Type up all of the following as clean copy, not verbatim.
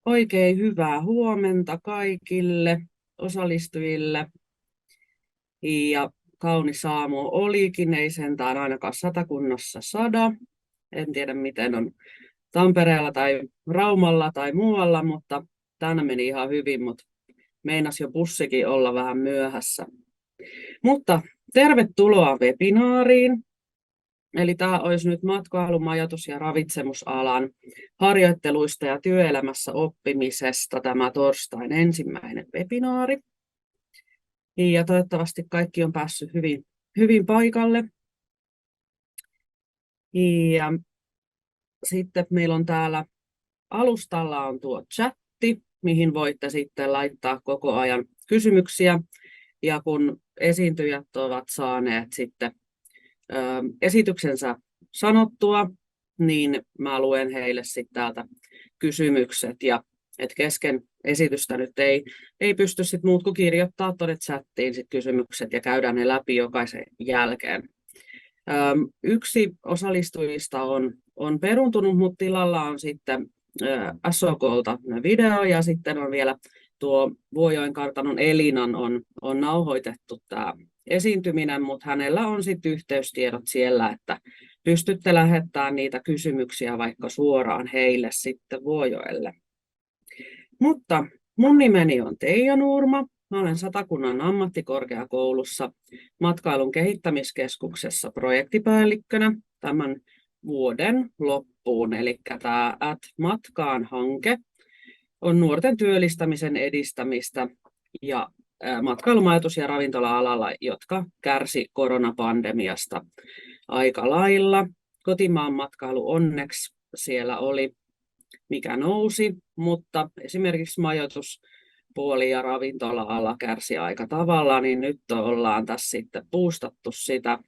Oikein hyvää huomenta kaikille osallistujille. Ja kaunis aamu olikin, ei sentään ainakaan Satakunnassa sada. En tiedä miten on Tampereella tai Raumalla tai muualla, mutta tänään meni ihan hyvin, mutta meinasi jo bussikin olla vähän myöhässä. Mutta tervetuloa webinaariin. Eli tämä olisi nyt matkailu-, majoitus- ja ravitsemusalan harjoitteluista ja työelämässä oppimisesta tämä torstain ensimmäinen webinaari. Ja toivottavasti kaikki on päässyt hyvin paikalle. Ja sitten meillä on täällä alustalla on tuo chatti, mihin voitte sitten laittaa koko ajan kysymyksiä. Ja kun esiintyjät ovat saaneet sitten esityksensä sanottua, niin mä luen heille sitten täältä kysymykset. Ja et kesken esitystä nyt ei pysty sit muut kuin kirjoittaa tuonne chattiin sit kysymykset ja käydään ne läpi jokaisen jälkeen. Yksi osallistujista on peruuntunut, mutta tilalla on sitten SOK:lta video ja sitten on vielä tuo Vuojoen kartanon Elinan on nauhoitettu tämä esiintyminen, mutta hänellä on sitten yhteystiedot siellä, että pystytte lähettämään niitä kysymyksiä vaikka suoraan heille sitten Vuojoelle. Mutta mun nimeni on Teija Nuurma. Mä olen Satakunnan ammattikorkeakoulussa matkailun kehittämiskeskuksessa projektipäällikkönä tämän vuoden loppuun. Eli tämä @matkaan-hanke on nuorten työllistämisen edistämistä ja matkailu-, majoitus- ja ravintola-alalla, jotka kärsi koronapandemiasta aika lailla. Kotimaan matkailu onneksi siellä oli, mikä nousi, mutta esimerkiksi majoituspuoli ja ravintola-ala kärsi aika tavalla, niin nyt ollaan tässä sitten boostattu sitä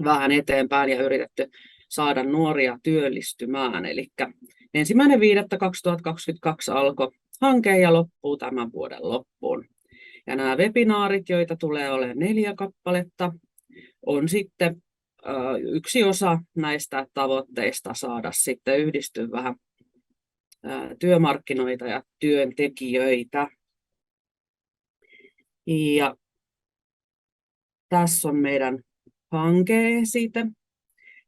vähän eteenpäin ja yritetty saada nuoria työllistymään. Eli 1.5.2022 alkoi hanke ja loppuu tämän vuoden loppuun. Ja nämä webinaarit, joita tulee olemaan 4 kappaletta, on sitten yksi osa näistä tavoitteista saada sitten yhdistyä vähän työmarkkinoita ja työntekijöitä. Ja tässä on meidän hanke-esite.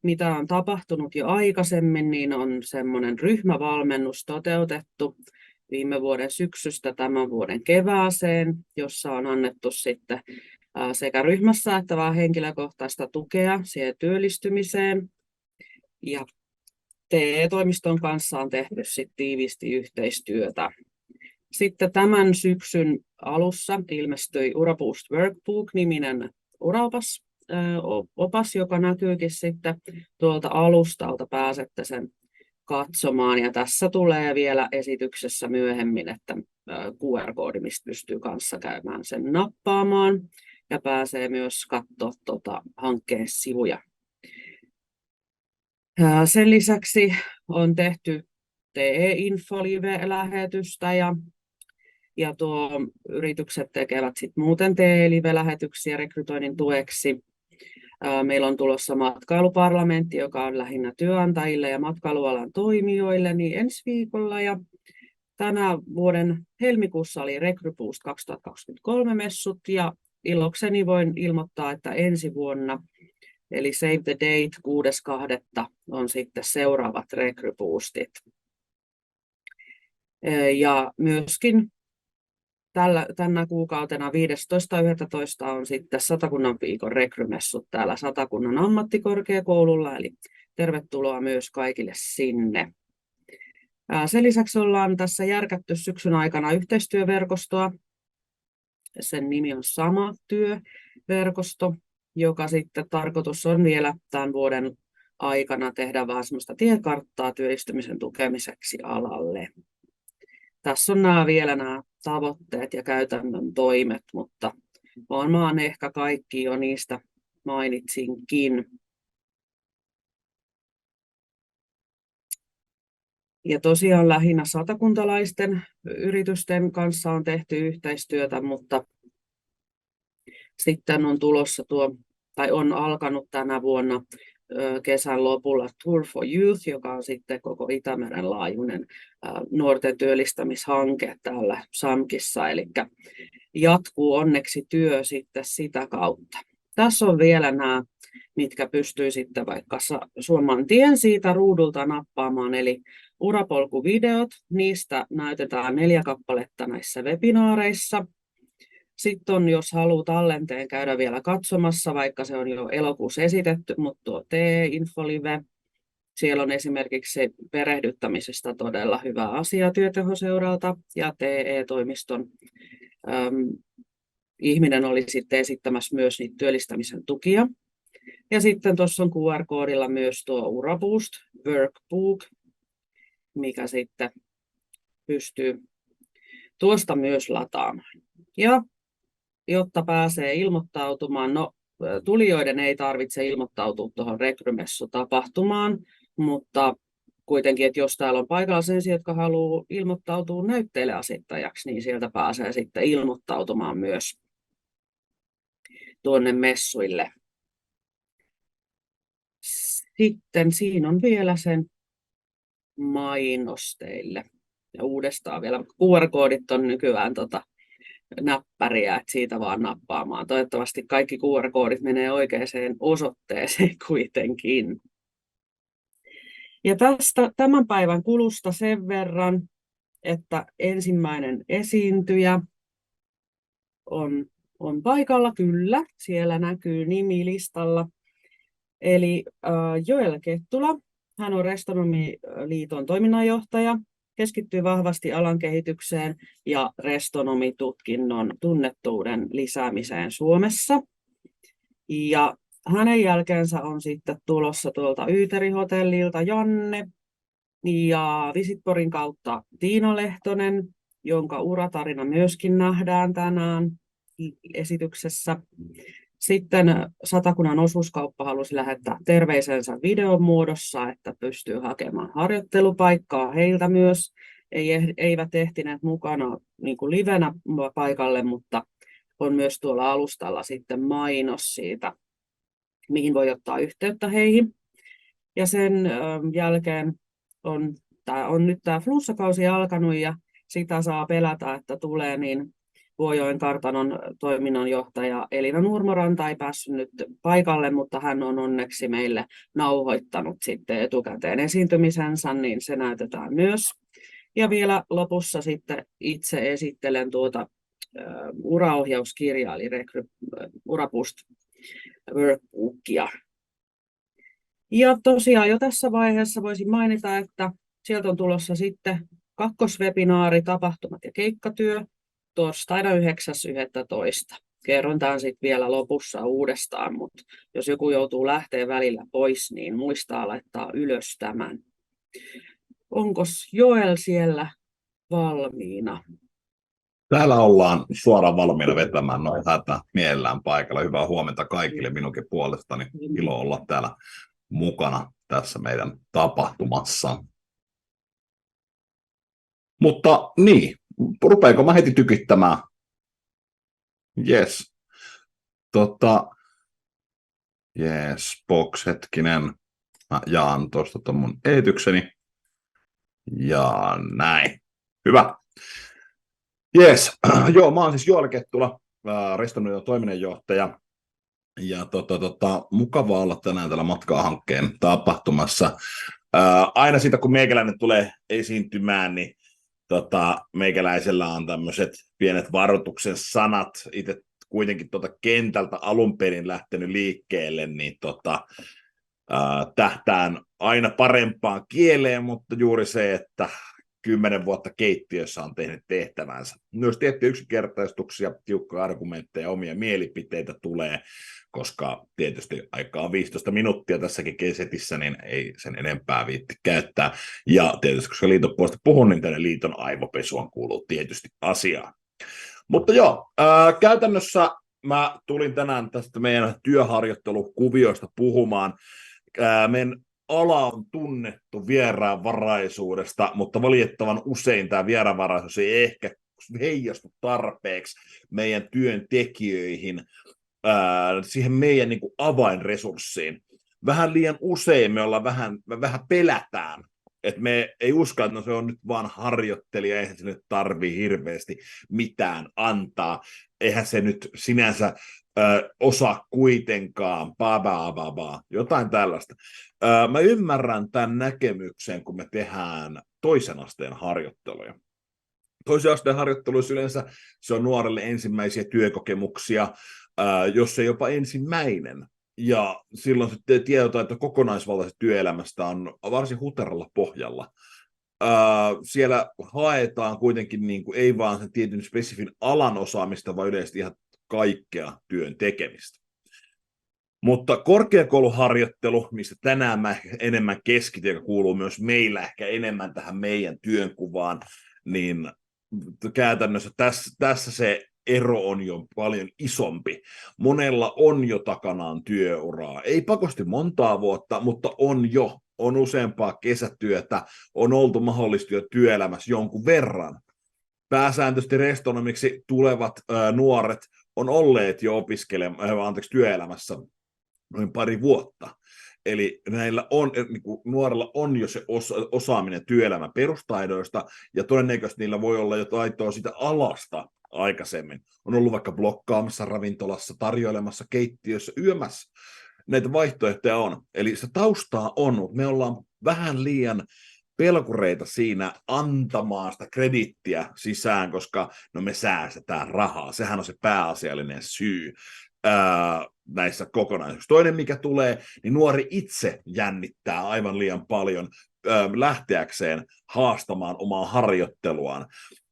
Mitä on tapahtunut jo aikaisemmin, niin on semmoinen ryhmävalmennus toteutettu viime vuoden syksystä tämän vuoden kevääseen, jossa on annettu sitten sekä ryhmässä että vähän henkilökohtaista tukea siihen työllistymiseen. Ja TE-toimiston kanssa on tehty sitten tiiviisti yhteistyötä. Sitten tämän syksyn alussa ilmestyi Uraboost Workbook-niminen uraopas, joka näkyykin sitten tuolta alustalta, pääsette sen katsomaan. Ja tässä tulee vielä esityksessä myöhemmin, että QR-koodi, mistä pystyy kanssa käymään sen nappaamaan ja pääsee myös katsoa hankkeen sivuja. Sen lisäksi on tehty TE-info-live-lähetystä ja yritykset tekevät sit muuten TE-live-lähetyksiä rekrytoinnin tueksi. Meillä on tulossa matkailuparlamentti, joka on lähinnä työnantajille ja matkailualan toimijoille, niin ensi viikolla. Ja tänä vuoden helmikuussa oli Rekryboost 2023 messut ja ilokseni voin ilmoittaa, että ensi vuonna, eli save the date 6.2. on sitten seuraavat Rekryboostit. Ja myöskin tänä kuukautena 15.11. on sitten Satakunnan viikon rekrymessut täällä Satakunnan ammattikorkeakoululla, eli tervetuloa myös kaikille sinne. Sen lisäksi ollaan tässä järkätty syksyn aikana yhteistyöverkostoa. Sen nimi on Sama työverkosto, joka sitten tarkoitus on vielä tämän vuoden aikana tehdä vähän sellaista tiekarttaa työllistymisen tukemiseksi alalle. Tässä on vielä nämä tavoitteet ja käytännön toimet, mutta varmaan ehkä kaikki jo niistä mainitsinkin. Ja tosiaan lähinnä satakuntalaisten yritysten kanssa on tehty yhteistyötä, mutta sitten on tulossa on alkanut tänä vuonna kesän lopulla Tour for Youth, joka on sitten koko Itämeren laajuinen nuorten työllistämishanke täällä SAMKissa, eli jatkuu onneksi työ sitten sitä kautta. Tässä on vielä nämä, mitkä pystyy sitten vaikka saman tien siitä ruudulta nappaamaan, eli urapolkuvideot, niistä näytetään 4 kappaletta näissä webinaareissa. Sitten on, jos haluaa tallenteen käydä vielä katsomassa, vaikka se on jo elokuussa esitetty, mutta tuo TE-infolive, siellä on esimerkiksi perehdyttämisestä todella hyvä asia työtehoseuralta ja TE-toimiston ihminen oli sitten esittämässä myös niitä työllistämisen tukia. Ja sitten tuossa on QR-koodilla myös tuo Uraboost Workbook, mikä sitten pystyy tuosta myös lataamaan. Ja jotta pääsee ilmoittautumaan, no tulijoiden ei tarvitse ilmoittautua tuohon rekrymessutapahtumaan, mutta kuitenkin, että jos täällä on paikalla sellaisia, jotka haluaa ilmoittautua näytteille asettajaksi, niin sieltä pääsee sitten ilmoittautumaan myös tuonne messuille. Sitten siinä on vielä sen mainos teille. Ja uudestaan vielä QR-koodit on nykyään näppäriä, että siitä vaan nappaamaan. Toivottavasti kaikki QR-koodit menee oikeaan osoitteeseen kuitenkin. Ja tästä tämän päivän kulusta sen verran, että ensimmäinen esiintyjä on paikalla, kyllä, siellä näkyy nimi listalla. Eli Joel Kettula, hän on Restonomiliiton toiminnanjohtaja, keskittyy vahvasti alan kehitykseen ja restonomitutkinnon tunnettuuden lisäämiseen Suomessa. Ja hänen jälkeensä on sitten tulossa tuolta Yyteri-hotellilta Janne ja Visitporin kautta Tiina Lehtonen, jonka uratarina myöskin nähdään tänään esityksessä. Sitten Satakunnan osuuskauppa halusi lähettää terveisensä videon muodossa, että pystyy hakemaan harjoittelupaikkaa heiltä myös. Eivät ehtineet mukana niin kuin livenä paikalle, mutta on myös tuolla alustalla sitten mainos siitä, mihin voi ottaa yhteyttä heihin. Ja sen jälkeen on nyt tämä flunssakausi alkanut ja sitä saa pelätä, että tulee, niin Vuojoen kartanon toiminnanjohtaja Elina Nurmoranta ei päässyt nyt paikalle, mutta hän on onneksi meille nauhoittanut sitten etukäteen esiintymisensä, niin se näytetään myös. Ja vielä lopussa sitten itse esittelen uraohjauskirjaa, eli Uraboost Workbookia. Ja tosiaan jo tässä vaiheessa voisin mainita, että sieltä on tulossa sitten kakkoswebinaari, tapahtumat ja keikkatyö, torstaina 9.11. Kerron tämän sitten vielä lopussa uudestaan, mutta jos joku joutuu lähteä välillä pois, niin muistaa laittaa ylös tämän. Onko Joel siellä valmiina? Täällä ollaan suoraan valmiina vetämään noin hätä mielellään paikalla. Hyvää huomenta kaikille minunkin puolestani. Ilo olla täällä mukana tässä meidän tapahtumassa. Mutta niin, rupeanko mä heti tykittämään? Yes. Yes, box hetkinen. Mä jaan tuosta mun esitykseni. Ja näin. Hyvä. Yes. Joo, mä oon siis Joel Kettula, Restonomiliiton toiminnanjohtaja. Ja mukava olla tänään täällä Matkaa-hankkeen tapahtumassa. Aina siitä, kun meikäläinen tulee esiintymään, niin meikäläisellä on tämmöiset pienet varoituksen sanat. Itse kuitenkin kentältä alun perin lähtenyt liikkeelle, niin tähtään aina parempaan kieleen, mutta juuri se, että 10 vuotta keittiössä on tehnyt tehtävänsä. Myös tiettyjä yksinkertaistuksia, tiukkoja argumentteja, omia mielipiteitä tulee, koska tietysti aikaa on 15 minuuttia tässäkin kesetissä, niin ei sen enempää viitti käyttää. Ja tietysti, koska liiton puolesta puhun, niin tänne liiton aivopesuun kuuluu tietysti asiaan. Mutta joo, käytännössä mä tulin tänään tästä meidän työharjoittelukuvioista puhumaan. Meidän ala on tunnettu vieraanvaraisuudesta, mutta valitettavan usein tämä vieraanvaraisuus ei ehkä heijastu tarpeeksi meidän työntekijöihin, siihen meidän niin kuin avainresurssiin. vähän liian usein me vähän pelätään, että me ei uskalla, että no se on nyt vaan harjoittelija, eihän se nyt tarvii hirveästi mitään antaa, eihän se nyt sinänsä osaa kuitenkaan, jotain tällaista. Mä ymmärrän tämän näkemyksen, kun me tehdään toisen asteen harjoitteluja. Toisen asteen harjoitteluissa yleensä se on nuorelle ensimmäisiä työkokemuksia, jos ei jopa ensimmäinen. Ja silloin sitten tietotaito kokonaisvaltaisesta työelämästä on varsin huteralla pohjalla. Siellä haetaan kuitenkin niin kuin, ei vaan sen tietyn spesifin alan osaamista, vaan yleisesti ihan kaikkea työn tekemistä. Mutta korkeakouluharjoittelu, mistä tänään mä enemmän keskityn, joka kuuluu myös meillä ehkä enemmän tähän meidän työnkuvaan, niin käytännössä tässä se ero on jo paljon isompi. Monella on jo takanaan työuraa. Ei pakosti montaa vuotta, mutta on useampaa kesätyötä, on oltu mahdollisesti jo työelämässä jonkun verran. Pääsääntöisesti restonomiksi tulevat nuoret on olleet jo työelämässä noin pari vuotta. Eli näillä on, niin kuin nuorilla on jo se osaaminen työelämän perustaidoista, ja todennäköisesti niillä voi olla jo taitoa sitä alasta aikaisemmin. On ollut vaikka blokkaamassa ravintolassa, tarjoilemassa keittiössä, yömässä. Näitä vaihtoehtoja on. Eli se taustaa on, mutta me ollaan vähän liian pelkureita siinä antamaan sitä krediittiä sisään, koska no me säästetään rahaa. Sehän on se pääasiallinen syy näissä kokonaisuuksissa. Toinen, mikä tulee, niin nuori itse jännittää aivan liian paljon lähteäkseen haastamaan omaa harjoitteluaan.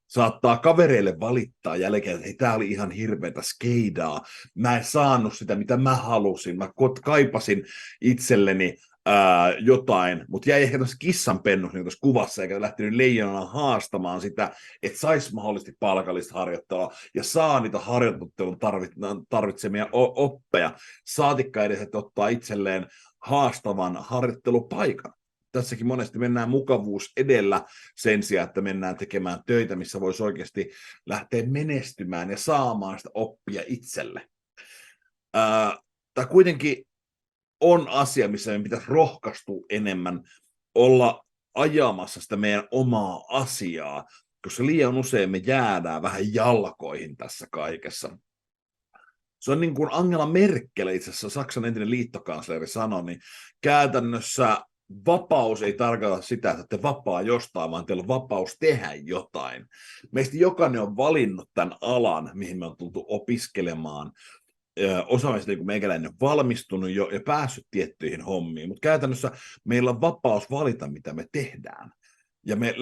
Saattaa kavereille valittaa jälkeen, että hei, tämä oli ihan hirveätä skeidaa. Mä en saanut sitä, mitä mä halusin. Mä kaipasin itselleni jotain, mutta jäi ehkä tuossa kissanpennus niin tuossa kuvassa, eikä lähtenyt leijonana haastamaan sitä, että saisi mahdollisesti palkallista harjoittelua ja saa niitä harjoittelun tarvitsemia oppeja. Saatikka edes, että ottaa itselleen haastavan harjoittelupaikan. Tässäkin monesti mennään mukavuus edellä sen sijaan, että mennään tekemään töitä, missä voisi oikeasti lähteä menestymään ja saamaan sitä oppia itselle. Tämä kuitenkin on asia, missä meidän pitäisi rohkaistua enemmän olla ajamassa sitä meidän omaa asiaa, koska liian usein me jäädään vähän jalkoihin tässä kaikessa. Se on niin kuin Angela Merkel, itse asiassa Saksan entinen liittokansleri, sanoi, niin käytännössä vapaus ei tarkoita sitä, että te vapaa jostain, vaan teillä on vapaus tehdä jotain. Meistä jokainen on valinnut tämän alan, mihin me on tultu opiskelemaan. Osaamista, kun meikäläinen on valmistunut jo ja päässyt tiettyihin hommiin, mutta käytännössä meillä on vapaus valita, mitä me tehdään. Ja me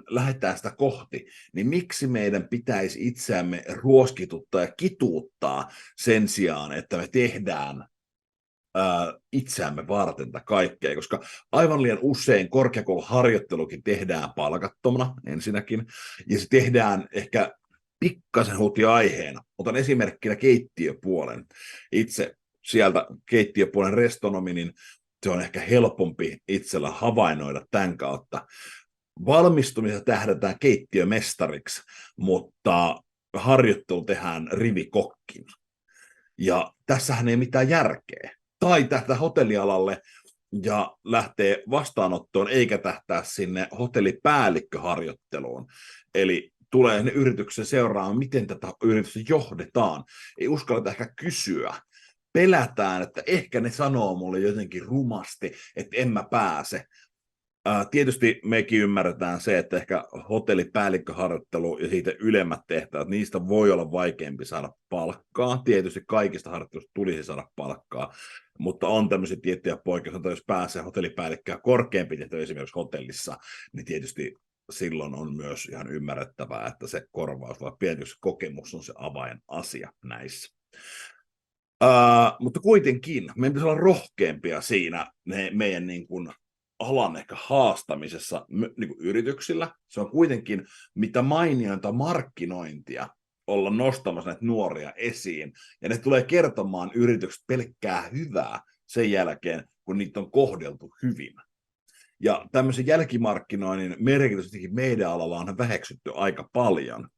lähdetään sitä kohti, niin miksi meidän pitäisi itseämme ruoskituttaa ja kituuttaa sen sijaan, että me tehdään itseämme varten kaikkea, koska aivan liian usein korkeakouluharjoittelukin tehdään palkattomana ensinnäkin, ja se tehdään ehkä pikkasen aiheena. Otan esimerkkinä keittiöpuolen. Itse sieltä keittiöpuolen restonomi, niin se on ehkä helpompi itsellä havainnoida tämän kautta. Valmistumisessa tähdätään keittiömestariksi, mutta harjoittelu tehdään rivikokkin. Ja tässähän ei mitään järkeä. Tai tähtää hotellialalle ja lähtee vastaanottoon, eikä tähtää sinne hotellipäällikköharjoitteluun. Eli tulee ne yrityksen seuraamaan, miten tätä yritystä johdetaan. Ei uskalleta ehkä kysyä. Pelätään, että ehkä ne sanoo mulle jotenkin rumasti, että en mä pääse. Tietysti mekin ymmärretään se, että ehkä hotellipäällikköharjoittelu ja siitä ylemmät tehtävät, niistä voi olla vaikeampi saada palkkaa. Tietysti kaikista harjoittelusta tulisi saada palkkaa, mutta on tämmöisiä tiettyjä poikkeuksia, jos pääsee hotellipäällikköä korkeampi tehtävä esimerkiksi hotellissa, niin tietysti silloin on myös ihan ymmärrettävää, että se korvaus, vai pienetys kokemus on se avainasia näissä. Mutta kuitenkin meidän pitäisi olla rohkeampia siinä meidän niin kuin alan ehkä haastamisessa niin kuin yrityksillä. Se on kuitenkin mitä mainiointa markkinointia olla nostamassa näitä nuoria esiin. Ja ne tulee kertomaan yritykset pelkkää hyvää sen jälkeen, kun niitä on kohdeltu hyvin. Ja tämmöisen jälkimarkkinoinnin merkitys meidän alalla on väheksytty aika paljon.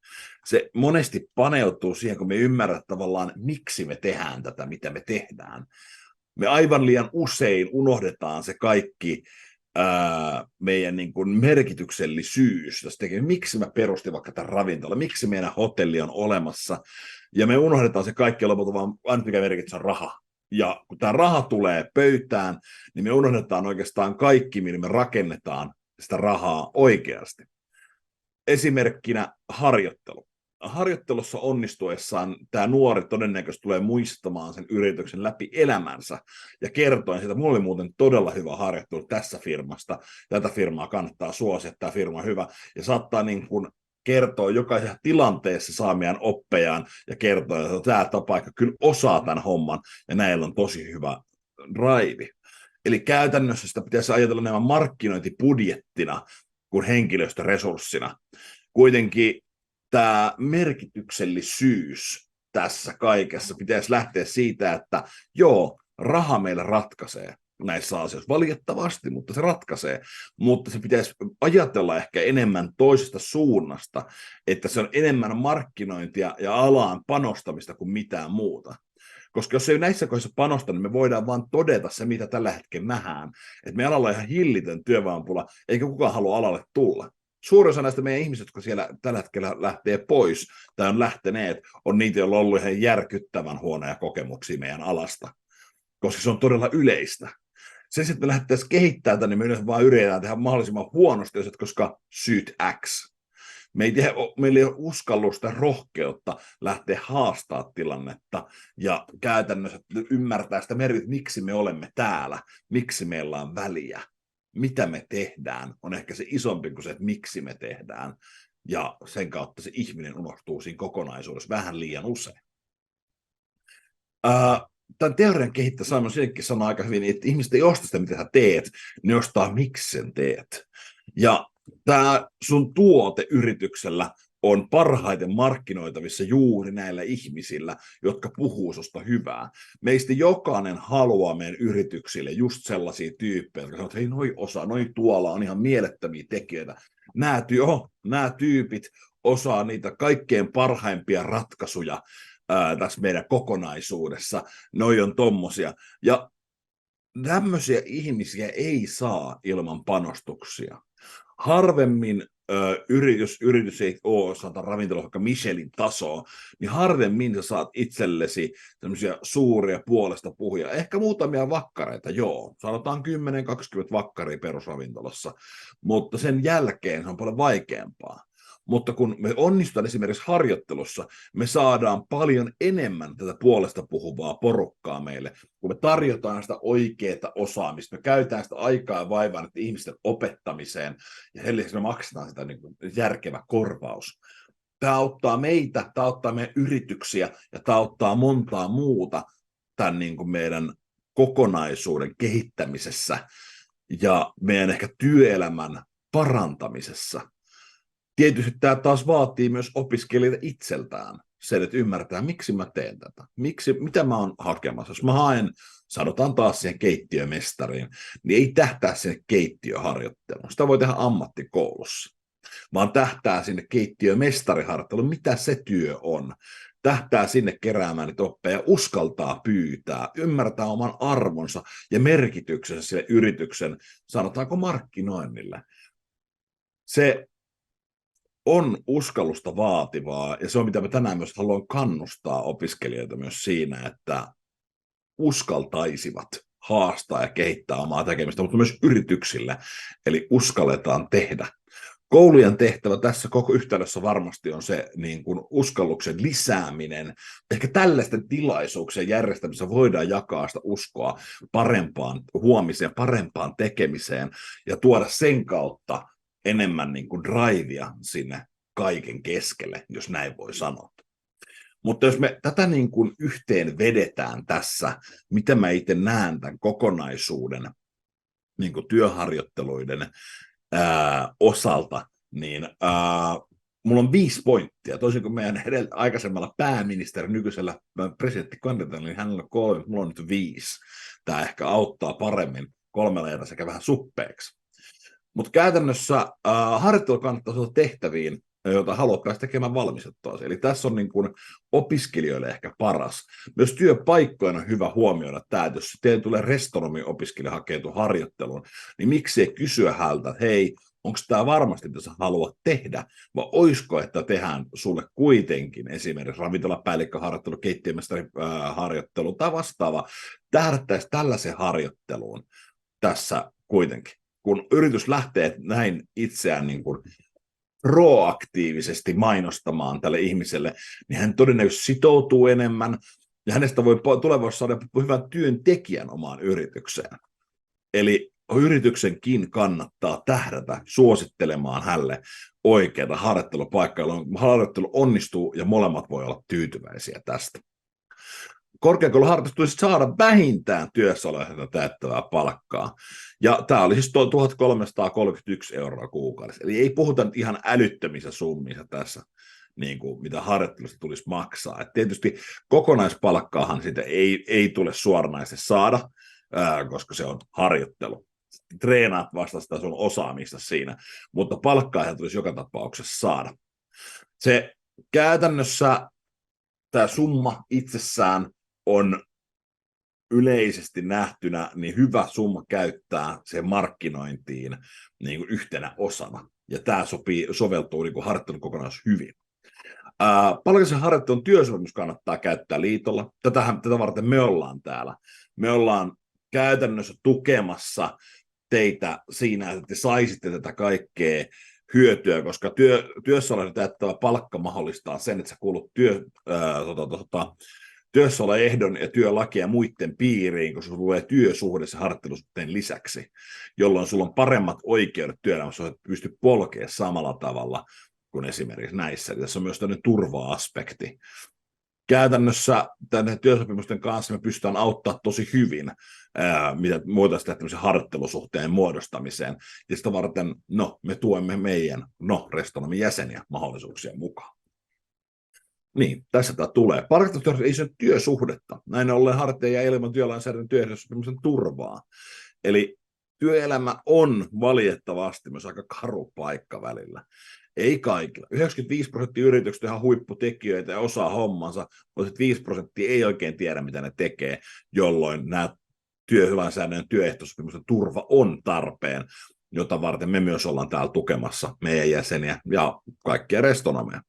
Se monesti paneutuu siihen, kun me ymmärrät tavallaan, miksi me tehdään tätä, mitä me tehdään. Me aivan liian usein unohdetaan se kaikki meidän niin kuin merkityksellisyys. Miksi mä perustin vaikka tämän ravintola, miksi meidän hotelli on olemassa, ja me unohdetaan se kaikki lopulta vaan, aina mikä merkitsee on raha. Ja kun tämä raha tulee pöytään, niin me unohdetaan oikeastaan kaikki, millä me rakennetaan sitä rahaa oikeasti. Esimerkkinä harjoittelu. Harjoittelussa onnistuessaan tämä nuori todennäköisesti tulee muistamaan sen yrityksen läpi elämänsä ja kertoen siitä, mulla oli muuten todella hyvä harjoittelu tässä firmasta, tätä firmaa kannattaa suosia, tämä firma on hyvä, ja saattaa niin kuin kertoa jokaisessa tilanteessa saamiaan oppejaan ja kertoa, että tämä paikka kyllä osaa tämän homman ja näillä on tosi hyvä drive. Eli käytännössä sitä pitäisi ajatella enemmän markkinointibudjettina kuin henkilöstöresurssina. Kuitenkin tämä merkityksellisyys tässä kaikessa pitäisi lähteä siitä, että joo, raha meillä ratkaisee näissä asioissa valitettavasti, mutta se ratkaisee. Mutta se pitäisi ajatella ehkä enemmän toisesta suunnasta, että se on enemmän markkinointia ja alaan panostamista kuin mitään muuta. Koska jos ei näissä kohdissa panosta, niin me voidaan vaan todeta se, mitä tällä hetkellä nähdään. Että me alalla on ihan hillitön työvoimapula, eikä kukaan halua alalle tulla. Suurin osa näistä meidän ihmisistä, jotka siellä tällä hetkellä lähtee pois tai on lähteneet, on niitä, joilla on ollut ihan järkyttävän huonoja kokemuksia meidän alasta, koska se on todella yleistä. Sen sitten me lähdettäisiin kehittämään tätä, niin me yleensä vaan yritetään tehdä mahdollisimman huonosti, koska syyt X. Meillä ei ole uskallusta ja rohkeutta lähteä haastaa tilannetta ja käytännössä ymmärtää sitä merkitystä, miksi me olemme täällä, miksi meillä on väliä. Mitä me tehdään, on ehkä se isompi kuin se, että miksi me tehdään. Ja sen kautta se ihminen unohtuu siinä kokonaisuudessa vähän liian usein. Tämän teorian kehittäjä Simon Sinekkin sanoo aika hyvin, että ihmiset ei osta sitä, mitä sä teet, ne ostaa, miksi sen teet. Ja tämä sun tuote yrityksellä on parhaiten markkinoitavissa juuri näillä ihmisillä, jotka puhuu susta hyvää. Meistä jokainen haluaa meidän yrityksille just sellaisia tyyppejä, jotka sanoo, että hei, noi tuolla on ihan mielettömiä tekijöitä. Nämä tyypit osaa niitä kaikkein parhaimpia ratkaisuja tässä meidän kokonaisuudessa. Noi on tommosia. Ja tämmöisiä ihmisiä ei saa ilman panostuksia. Harvemmin, jos yritys ei ole saada ravintola vaikka Michelin tasoa, niin harvemmin sä saat itsellesi semmoisia suuria puolesta puhuja. Ehkä muutamia vakkareita, joo. Sanotaan 10-20 vakkaria perusravintolassa, mutta sen jälkeen se on paljon vaikeampaa. Mutta kun me onnistutaan esimerkiksi harjoittelussa, me saadaan paljon enemmän tätä puolesta puhuvaa porukkaa meille, kun me tarjotaan sitä oikeaa osaamista, me käytetään sitä aikaa ja vaivaa ihmisten opettamiseen, ja sen lisäksi me maksetaan sitä niin kuin järkevä korvaus. Tämä auttaa meitä, tämä auttaa meidän yrityksiä, ja tämä auttaa montaa muuta tämän niin kuin meidän kokonaisuuden kehittämisessä, ja meidän ehkä työelämän parantamisessa. Tietysti tämä taas vaatii myös opiskelijoita itseltään sen, että ymmärtää, miksi mä teen tätä, mitä mä oon hakemassa. Jos mä haen, sanotaan taas siihen keittiömestariin, niin ei tähtää sinne keittiöharjoitteluun. Sitä voi tehdä ammattikoulussa, vaan tähtää sinne keittiömestariharjoitteluun, mitä se työ on. Tähtää sinne keräämään niitä oppeja, uskaltaa pyytää, ymmärtää oman arvonsa ja merkityksensä sille yrityksen, sanotaanko markkinoinnille. Se on uskallusta vaativaa, ja se on mitä mä tänään myös haluan kannustaa opiskelijoita myös siinä, että uskaltaisivat haastaa ja kehittää omaa tekemistä, mutta myös yrityksille, eli uskalletaan tehdä. Koulujen tehtävä tässä koko yhtälössä varmasti on se niin kuin uskalluksen lisääminen. Ehkä tällaisten tilaisuuksien järjestämisessä voidaan jakaa sitä uskoa parempaan huomiseen, parempaan tekemiseen ja tuoda sen kautta enemmän niin kuin drivea sinne kaiken keskelle, jos näin voi sanoa. Mutta jos me tätä niin kuin yhteen vedetään tässä, mitä mä itse näen tämän kokonaisuuden niin kuin työharjoitteluiden osalta, niin mulla on 5 pointtia. Toisin kuin meidän aikaisemmalla pääministeri, nykyisellä presidenttikandidaatilla, niin hänellä on 3, mulla on nyt 5. Tämä ehkä auttaa paremmin 3 sekä vähän suppeeksi. Mutta käytännössä harjoittelu kannattaa olla tehtäviin jota haluat päästä tekemään valmistettua. Eli tässä on niin kuin opiskelijoille ehkä paras. Myös työpaikkojen on hyvä huomioida tämä, että jos teille tulee restonomi-opiskelija hakeutua harjoitteluun, niin miksi ei kysyä häneltä, että hei, onko tämä varmasti, mitä sä haluat tehdä, vai olisiko, että tehdään sulle kuitenkin esimerkiksi ravintolapäällikköharjoittelu, keittiömestariharjoittelu tai vastaava, tähdättäisiin tällaiseen harjoitteluun tässä kuitenkin. Kun yritys lähtee näin itseään niin kuin proaktiivisesti mainostamaan tälle ihmiselle, niin hän todennäköisesti sitoutuu enemmän, ja hänestä voi tulevaisuudessa saada hyvän työntekijän omaan yritykseen. Eli yrityksenkin kannattaa tähdätä suosittelemaan hänelle oikeaa harjoittelupaikkaa, jolloin harjoittelu onnistuu ja molemmat voi olla tyytyväisiä tästä. Korkeakouluharjoitus tulisi saada vähintään työssäoloehdon täyttävää palkkaa. Ja tämä oli siis 1331 € kuukaudessa. Eli ei puhuta nyt ihan älyttömissä summissa tässä, niin kuin mitä harjoittelusta tulisi maksaa. Et tietysti kokonaispalkkaahan sitä ei tule suoranaisesti saada, koska se on harjoittelu. Treenaat vasta sitä sun osaamista siinä, mutta palkkaa tulisi joka tapauksessa saada. Se käytännössä tämä summa itsessään on yleisesti nähtynä niin hyvä summa käyttää sen markkinointiin niin kuin yhtenä osana. Ja tämä soveltuu niin kuin harjoittelun kokonaisuus hyvin. Palkallisen harjoittelun työsopimus kannattaa käyttää liitolla. Tätä varten me ollaan täällä. Me ollaan käytännössä tukemassa teitä siinä, että te saisitte tätä kaikkea hyötyä, koska työssäoloehdon täyttävä palkka mahdollistaa sen, että sä kuulut työssäoloehdon ja työlakien ja muiden piiriin, koska sulla tulee työsuhde se harjoittelusuhteen lisäksi, jolloin sulla on paremmat oikeudet työelämässä, että pystyt polkemaan samalla tavalla kuin esimerkiksi näissä. Eli tässä on myös tämmöinen turva-aspekti. Käytännössä tänne työsopimusten kanssa me pystytään auttamaan tosi hyvin, mitä voitaisiin tehdä tämmöisen harjoittelusuhteen muodostamiseen. Ja sitä varten, me tuemme meidän Restonomin jäseniä mahdollisuuksien mukaan. Niin, tässä tämä tulee. Palkkatyösopimus ei se ole työsuhdetta. Näin ollen harjoittaja ilman työlainsäädännön työehtosopimuksen turvaa. Eli työelämä on valitettavasti myös aika karu paikka välillä. Ei kaikilla. 95% yrityksistä on ihan huipputekijöitä ja osaa hommansa, mutta 5% ei oikein tiedä, mitä ne tekee, jolloin nämä työlainsäädännön työehtosopimusten turva on tarpeen, jota varten me myös ollaan täällä tukemassa meidän jäseniä ja kaikkia restonomeja.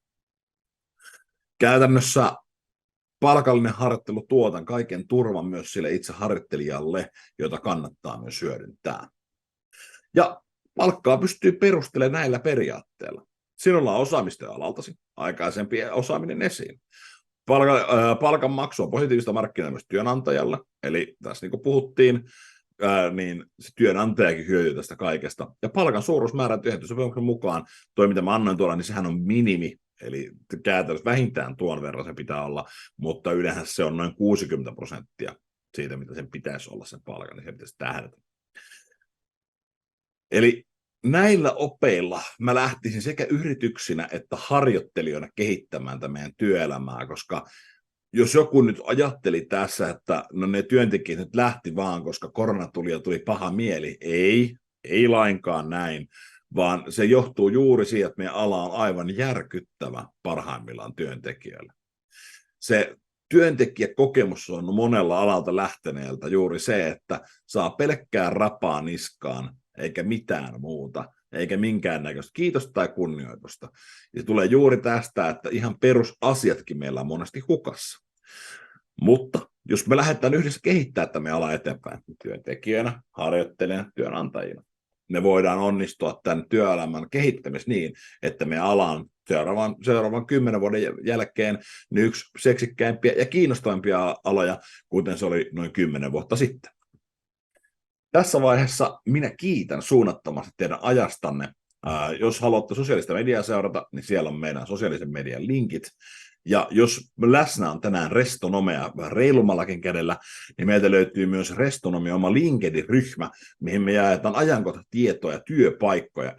Käytännössä palkallinen harjoittelu tuotan kaiken turvan myös sille itse harjoittelijalle, jota kannattaa myös hyödyntää. Ja palkkaa pystyy perustelemaan näillä periaatteilla. Sinulla on osaamista alaltasi, aikaisempi osaaminen esiin. Palkan maksu on positiivista markkinaa myös työnantajalle, eli tässä niin kuin puhuttiin, niin se työnantajakin hyötyy tästä kaikesta. Ja palkan suuruusmäärä työehtosopimuksen mukaan, toi mitä mä annoin tuolla, niin sehän on minimi, eli käytännössä vähintään tuon verran se pitää olla, mutta yleensä se on noin 60% siitä, mitä sen pitäisi olla sen palkan, niin se pitäisi tähdätä. Eli näillä opeilla mä lähtisin sekä yrityksinä että harjoittelijoina kehittämään tätä meidän työelämää, koska jos joku nyt ajatteli tässä, että ne työntekijät nyt lähti vaan, koska korona tuli ja tuli paha mieli, ei lainkaan näin, vaan se johtuu juuri siitä, että meidän ala on aivan järkyttävä parhaimmillaan työntekijöille. Se työntekijäkokemus on monella alalta lähteneeltä juuri se, että saa pelkkää rapaa niskaan, eikä mitään muuta, eikä minkäännäköistä kiitosta tai kunnioitusta. Ja se tulee juuri tästä, että ihan perusasiatkin meillä on monesti hukassa. Mutta jos me lähdetään yhdessä kehittämään tämä alaa eteenpäin työntekijänä, harjoittelijana, työnantajina, me voidaan onnistua tämän työelämän kehittämisessä niin, että me alaan seuraavan 10 vuoden jälkeen niin yksi seksikkäimpiä ja kiinnostavimpia aloja, kuten se oli noin 10 vuotta sitten. Tässä vaiheessa minä kiitän suunnattomasti teidän ajastanne. Jos haluatte sosiaalista mediaa seurata, niin siellä on meidän sosiaalisen median linkit. Ja jos läsnä on tänään Restonomea reilummallakin kädellä, niin meiltä löytyy myös Restonomia oma LinkedIn-ryhmä, mihin me jaetaan ajankohtatietoja ja työpaikkoja,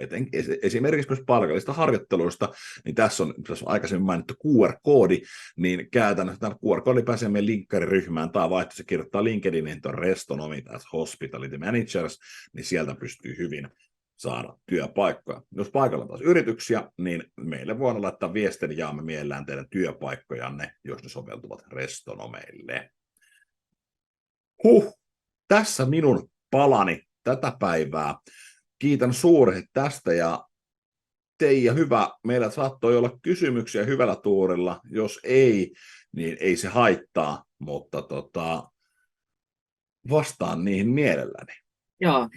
esimerkiksi myös palkallista harjoitteluista, niin tässä on aikaisemmin mainittu QR-koodi, niin käytännössä tämän QR-koodi pääsee meidän linkkariryhmään, tai vaihtoehtoisesti kirjoittaa LinkedInin tuon Restonomi tai Hospitality Managers, niin sieltä pystyy hyvin saada työpaikkoja. Jos paikalla on taas yrityksiä, niin meille voidaan laittaa viestin, jaamme mielellään teidän työpaikkojanne, jos ne soveltuvat restonomeille. Tässä minun palani tätä päivää. Kiitän suuresti tästä ja Teija, hyvä. Meillä saattoi olla kysymyksiä hyvällä tuurilla. Jos ei, niin ei se haittaa, mutta vastaan niihin mielelläni. Joo,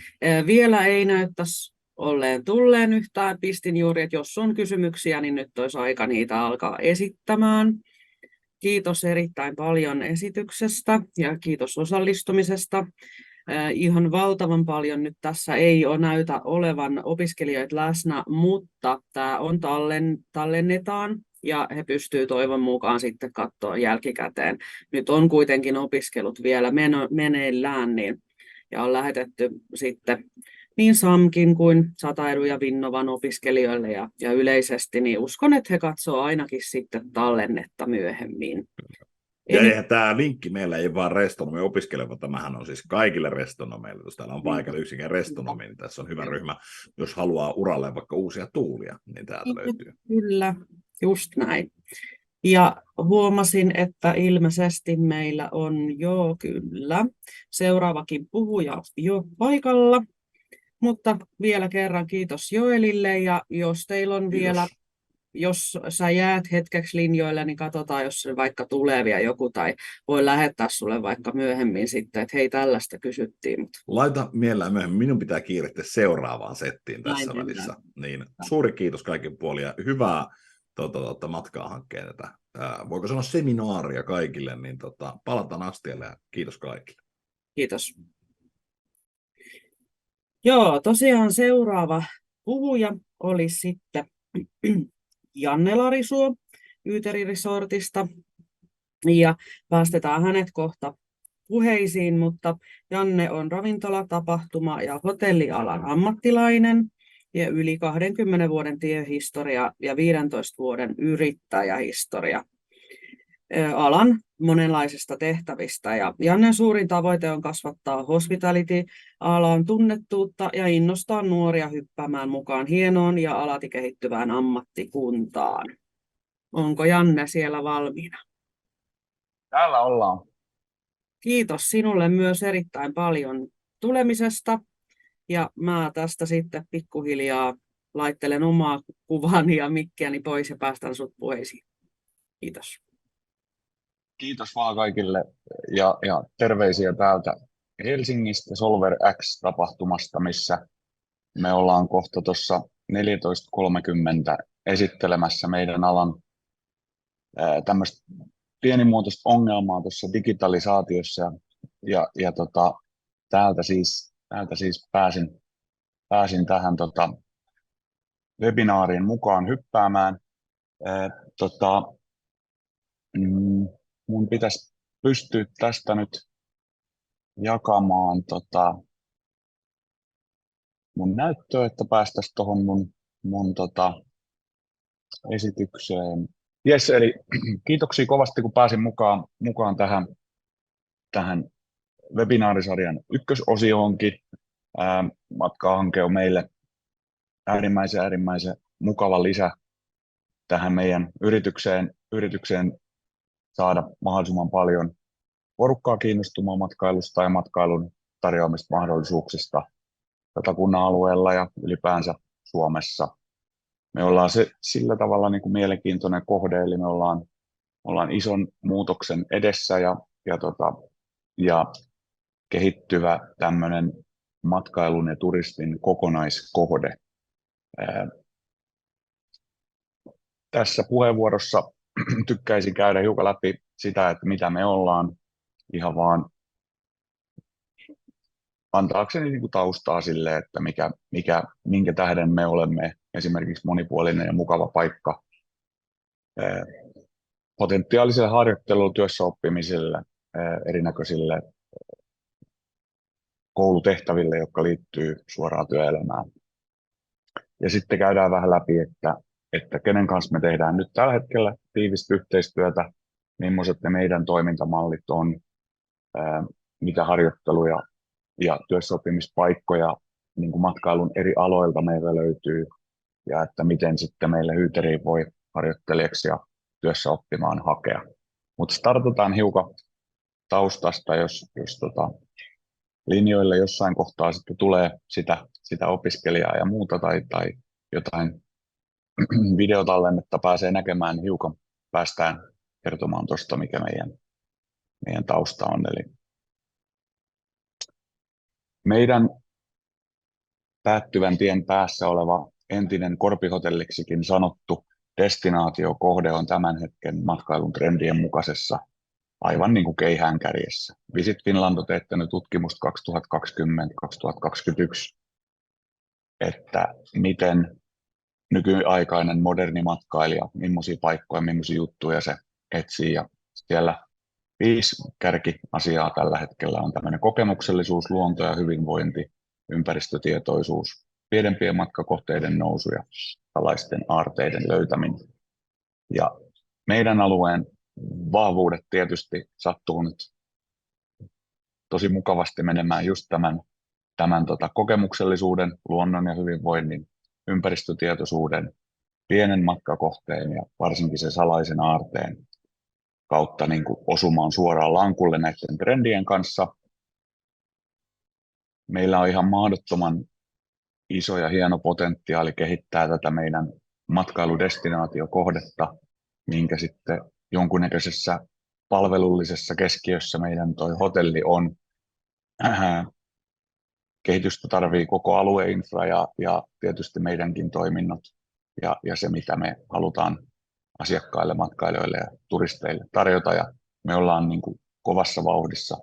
vielä ei näyttäisi olleen tulleen yhtään. Pistin juuri, että jos on kysymyksiä, niin nyt olisi aika niitä alkaa esittämään. Kiitos erittäin paljon esityksestä ja kiitos osallistumisesta. Ihan valtavan paljon nyt tässä ei ole näytä olevan opiskelijoita läsnä, mutta tämä on tallennetaan ja he pystyvät toivon mukaan sitten katsoa jälkikäteen. Nyt on kuitenkin opiskelut vielä meneillään ja on lähetetty sitten niin SAMKin kuin Sataedun ja Vinnovan opiskelijoille ja yleisesti, niin uskon, että he katsoo ainakin sitten tallennetta myöhemmin. Ja eihän tämä linkki meillä ei vaan restonomi opiskeleva, tämähän on siis kaikille restonomeille. Jos täällä on paikalla yksikään restonomi, niin tässä on hyvä ryhmä. Jos haluaa uralle vaikka uusia tuulia, niin täältä löytyy. Kyllä, just näin. Ja huomasin, että ilmeisesti meillä on kyllä seuraavakin puhuja jo paikalla. Mutta vielä kerran kiitos Joelille ja jos teillä on vielä, jos sä jäät hetkeksi linjoille, niin katsotaan, jos se vaikka tulee vielä joku tai voi lähettää sulle vaikka myöhemmin sitten, että hei tällaista kysyttiin. Mutta... Laita mielellään myöhemmin, minun pitää kiirehtiä seuraavaan settiin tässä välissä. Niin, suuri kiitos kaikin puolin ja hyvää matkaa hankkeen tätä. Voiko sanoa seminaaria kaikille, niin palataan astialle ja kiitos kaikille. Kiitos. Joo, tosiaan seuraava puhuja oli sitten Janne Larisuo Yyteri Resortista ja päästetään hänet kohta puheisiin, mutta Janne on ravintola-, tapahtuma- ja hotellialan ammattilainen ja yli 20 vuoden työhistoria ja 15 vuoden yrittäjähistoria alan monenlaisista tehtävistä. Ja Jannen suurin tavoite on kasvattaa hospitality-alan tunnettuutta ja innostaa nuoria hyppäämään mukaan hienoon ja alati kehittyvään ammattikuntaan. Onko Janne siellä valmiina? Täällä ollaan. Kiitos sinulle myös erittäin paljon tulemisesta. Ja mä tästä sitten pikkuhiljaa laittelen omaa kuvaani ja mikkiäni pois ja päästän sut puheisiin. Kiitos. Kiitos vaan kaikille ja terveisiä täältä Helsingistä Solver X-tapahtumasta, missä me ollaan kohta tuossa 14.30 esittelemässä meidän alan tämmöistä pienimuotoista ongelmaa tuossa digitalisaatiossa ja täältä siis pääsin tähän webinaariin mukaan hyppäämään. Mun pitäisi pystyä tästä nyt jakamaan mun näyttöä, että päästäisiin tuohon mun esitykseen. Jes, eli kiitoksia kovasti, kun pääsin mukaan tähän webinaarisarjan ykkösosioonkin. Matkahanke on meille äärimmäisen mukava lisä tähän meidän yritykseen saada mahdollisimman paljon porukkaa kiinnostumaan matkailusta ja matkailun tarjoamista mahdollisuuksista Satakunnan alueella ja ylipäänsä Suomessa. Me ollaan sillä tavalla niin kuin mielenkiintoinen kohde, eli me ollaan ison muutoksen edessä ja kehittyvä tämmöinen matkailun ja turistin kokonaiskohde. Tässä puheenvuorossa tykkäisin käydä hiukan läpi sitä, että mitä me ollaan, ihan vaan antaakseni niin kuin taustaa sille, että minkä tähden me olemme esimerkiksi monipuolinen ja mukava paikka potentiaaliselle harjoittelulle, työssäoppimiselle, erinäköisille koulutehtäville, jotka liittyy suoraan työelämään. Ja sitten käydään vähän läpi, että kenen kanssa me tehdään nyt tällä hetkellä tiivistä yhteistyötä, millaiset ne meidän toimintamallit on, mitä harjoitteluja ja työssäoppimispaikkoja niin kuin matkailun eri aloilta meillä löytyy, ja että miten sitten meille Hyyteriin voi harjoittelijaksi ja työssä oppimaan hakea. Mutta startataan hiukan taustasta, jos linjoille jossain kohtaa sitten tulee sitä opiskelijaa ja muuta tai jotain videotallennetta pääsee näkemään, niin hiukan päästään kertomaan tuosta, mikä meidän tausta on. Eli meidän päättyvän tien päässä oleva entinen Korpihotelliksikin sanottu destinaatiokohde on tämän hetken matkailun trendien mukaisessa aivan niin kuin keihäänkärjessä. Visit Finland on teettänyt tutkimusta 2020-2021, että miten nykyaikainen moderni matkailija, millaisia paikkoja, millaisia juttuja se etsii. Ja siellä 5 kärkiasiaa tällä hetkellä on tämmöinen kokemuksellisuus, luonto ja hyvinvointi, ympäristötietoisuus, pienempien matkakohteiden nousu ja salaisten aarteiden löytäminen. Ja meidän alueen vahvuudet tietysti sattuu nyt tosi mukavasti menemään just tämän kokemuksellisuuden, luonnon ja hyvinvoinnin, ympäristötietoisuuden, pienen matkakohteen ja varsinkin sen salaisen aarteen kautta niin kuin osumaan suoraan lankulle näiden trendien kanssa. Meillä on ihan mahdottoman iso ja hieno potentiaali kehittää tätä meidän matkailudestinaatiokohdetta, minkä sitten jonkunnäköisessä palvelullisessa keskiössä meidän toi hotelli on. Kehitystä tarvii koko alueinfra ja tietysti meidänkin toiminnot ja se, mitä me halutaan asiakkaille, matkailijoille ja turisteille tarjota. Ja me ollaan niin kuin kovassa vauhdissa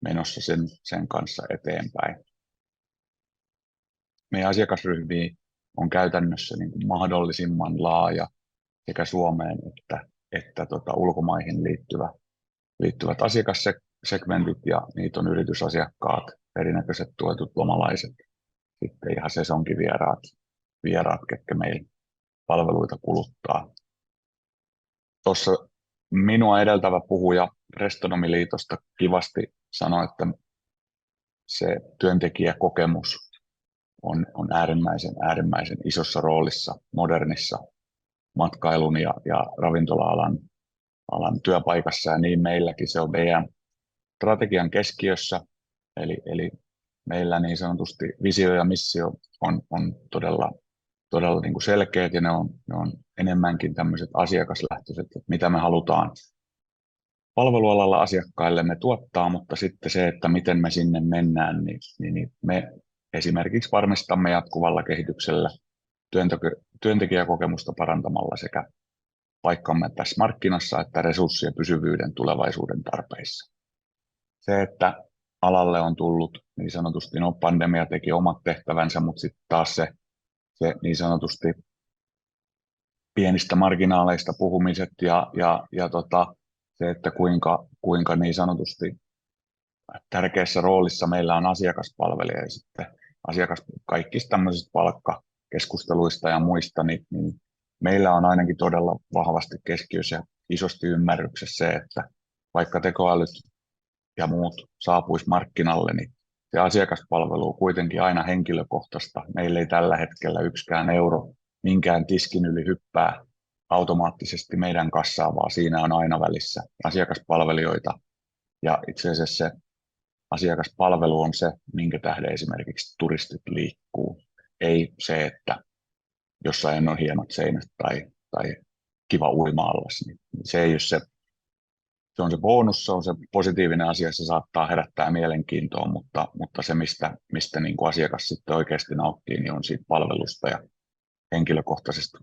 menossa sen kanssa eteenpäin. Meidän asiakasryhmiä on käytännössä niin kuin mahdollisimman laaja sekä Suomeen että ulkomaihin liittyvät asiakassegmentit, ja niitä on yritysasiakkaat, erinäköiset tuetut lomalaiset, sitten ihan sesonkivieraat, ketkä meillä palveluita kuluttaa. Tuossa minua edeltävä puhuja Restonomiliitosta kivasti sanoi, että se työntekijäkokemus on äärimmäisen isossa roolissa modernissa matkailun ja ravintola-alan työpaikassa, ja niin meilläkin se on meidän strategian keskiössä, eli meillä niin sanotusti visio ja missio on todella niin kuin selkeät, ja ne on enemmänkin tämmöiset asiakaslähtöiset, että mitä me halutaan palvelualalla asiakkaillemme tuottaa, mutta sitten se, että miten me sinne mennään, niin me esimerkiksi varmistamme jatkuvalla kehityksellä työntekijäkokemusta parantamalla sekä paikkamme tässä markkinassa että resurssien pysyvyyden tulevaisuuden tarpeissa. Se, että alalle on tullut niin sanotusti, pandemia teki omat tehtävänsä, mutta sitten taas se niin sanotusti pienistä marginaaleista puhumiset ja se, että kuinka niin sanotusti tärkeässä roolissa meillä on asiakaspalvelija ja sitten kaikista tämmöisistä palkkakeskusteluista ja muista, niin meillä on ainakin todella vahvasti keskiössä ja isosti ymmärryksessä se, että vaikka tekoälyt ja muut saapuisi markkinalle, niin se asiakaspalvelu on kuitenkin aina henkilökohtaista. Meillä ei tällä hetkellä yksikään euro minkään tiskin yli hyppää automaattisesti meidän kassaan, vaan siinä on aina välissä asiakaspalvelijoita. Ja itse asiassa se asiakaspalvelu on se, minkä tähden esimerkiksi turistit liikkuu. Ei se, että jossain on hienot seinät tai kiva uima-allas. Niin se ei ole se on se bonus, se on se positiivinen asia, se saattaa herättää mielenkiintoa, mutta se, mistä niin kuin asiakas sitten oikeasti nauttii, niin on siitä palvelusta ja henkilökohtaisesta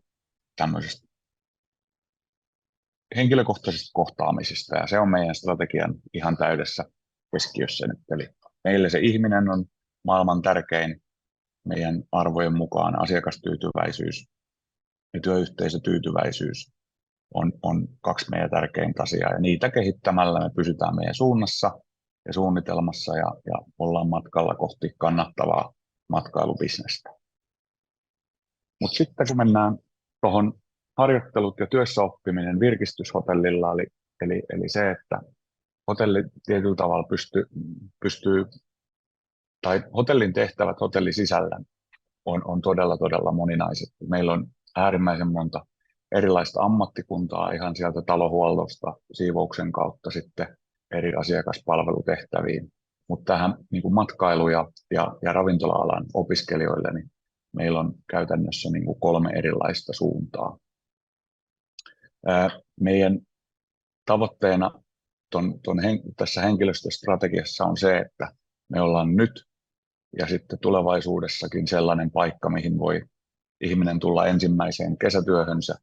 kohtaamisesta, ja se on meidän strategian ihan täydessä keskiössä nyt. Eli meille se ihminen on maailman tärkein, meidän arvojen mukaan asiakastyytyväisyys ja työyhteisötyytyväisyys on 2 meidän tärkeintä asiaa, ja niitä kehittämällä me pysytään meidän suunnassa ja suunnitelmassa ja ollaan matkalla kohti kannattavaa matkailubisnestä. Mutta sitten kun mennään tuohon harjoittelut ja työssäoppiminen virkistyshotellilla, eli se, että hotelli tietyllä tavalla pystyy tai hotellin tehtävät hotellin sisällä on todella, todella moninaiset. Meillä on äärimmäisen monta erilaista ammattikuntaa ihan sieltä talohuollosta, siivouksen kautta sitten eri asiakaspalvelutehtäviin. Mutta tähän niin kuin matkailu- ja ravintola-alan opiskelijoille niin meillä on käytännössä niin kuin 3 erilaista suuntaa. Meidän tavoitteena tässä henkilöstöstrategiassa on se, että me ollaan nyt ja sitten tulevaisuudessakin sellainen paikka, mihin voi ihminen tulla ensimmäiseen kesätyöhönsä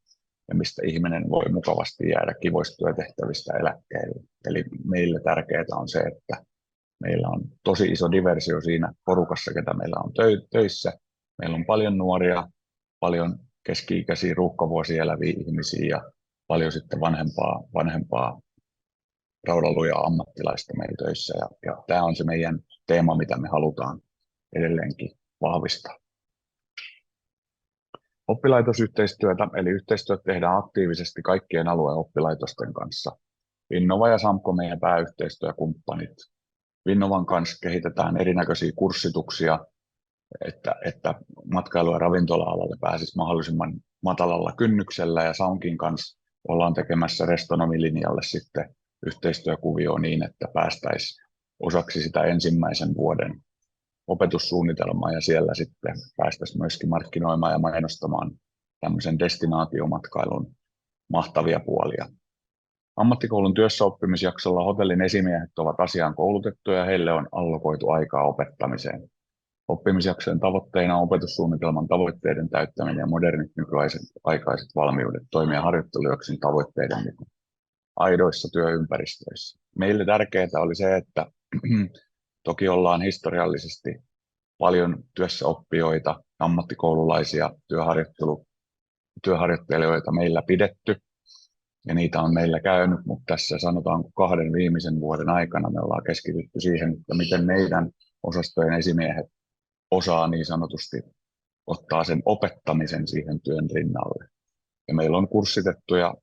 ja mistä ihminen voi mukavasti jäädä kivoista työtehtävistä eläkkeelle. Eli meille tärkeää on se, että meillä on tosi iso diversio siinä porukassa, ketä meillä on töissä. Meillä on paljon nuoria, paljon keski-ikäisiä ruuhkavuosia eläviä ihmisiä ja paljon sitten vanhempaa raudanlujaa ammattilaista meillä töissä. Ja tämä on se meidän teema, mitä me halutaan edelleenkin vahvistaa. Oppilaitosyhteistyötä, eli yhteistyötä tehdään aktiivisesti kaikkien alueen oppilaitosten kanssa. Vinnova ja Samko meidän pääyhteistyökumppanit. Vinnovan kanssa kehitetään erinäköisiä kurssituksia, että matkailu- ja ravintola-alalle pääsisi mahdollisimman matalalla kynnyksellä, ja Samkin kanssa ollaan tekemässä restonomilinjalle sitten yhteistyökuvio niin, että päästäisiin osaksi sitä ensimmäisen vuoden opetussuunnitelmaa, ja siellä sitten päästäisiin myöskin markkinoimaan ja mainostamaan tämmöisen destinaatiomatkailun mahtavia puolia. Ammattikoulun työssäoppimisjaksolla hotellin esimiehet ovat asiaan koulutettuja ja heille on allokoitu aikaa opettamiseen. Oppimisjaksojen tavoitteena on opetussuunnitelman tavoitteiden täyttäminen ja modernit nykyaikaiset valmiudet toimia harjoittelujakson tavoitteiden mukaan aidoissa työympäristöissä. Meille tärkeää oli se, että toki ollaan historiallisesti paljon työssäoppijoita, ammattikoululaisia, työharjoittelijoita meillä pidetty, ja niitä on meillä käynyt, mutta tässä sanotaan 2 viimeisen vuoden aikana me ollaan keskitytty siihen, että miten meidän osastojen esimiehet osaa niin sanotusti ottaa sen opettamisen siihen työn rinnalle. Ja meillä on kurssitettuja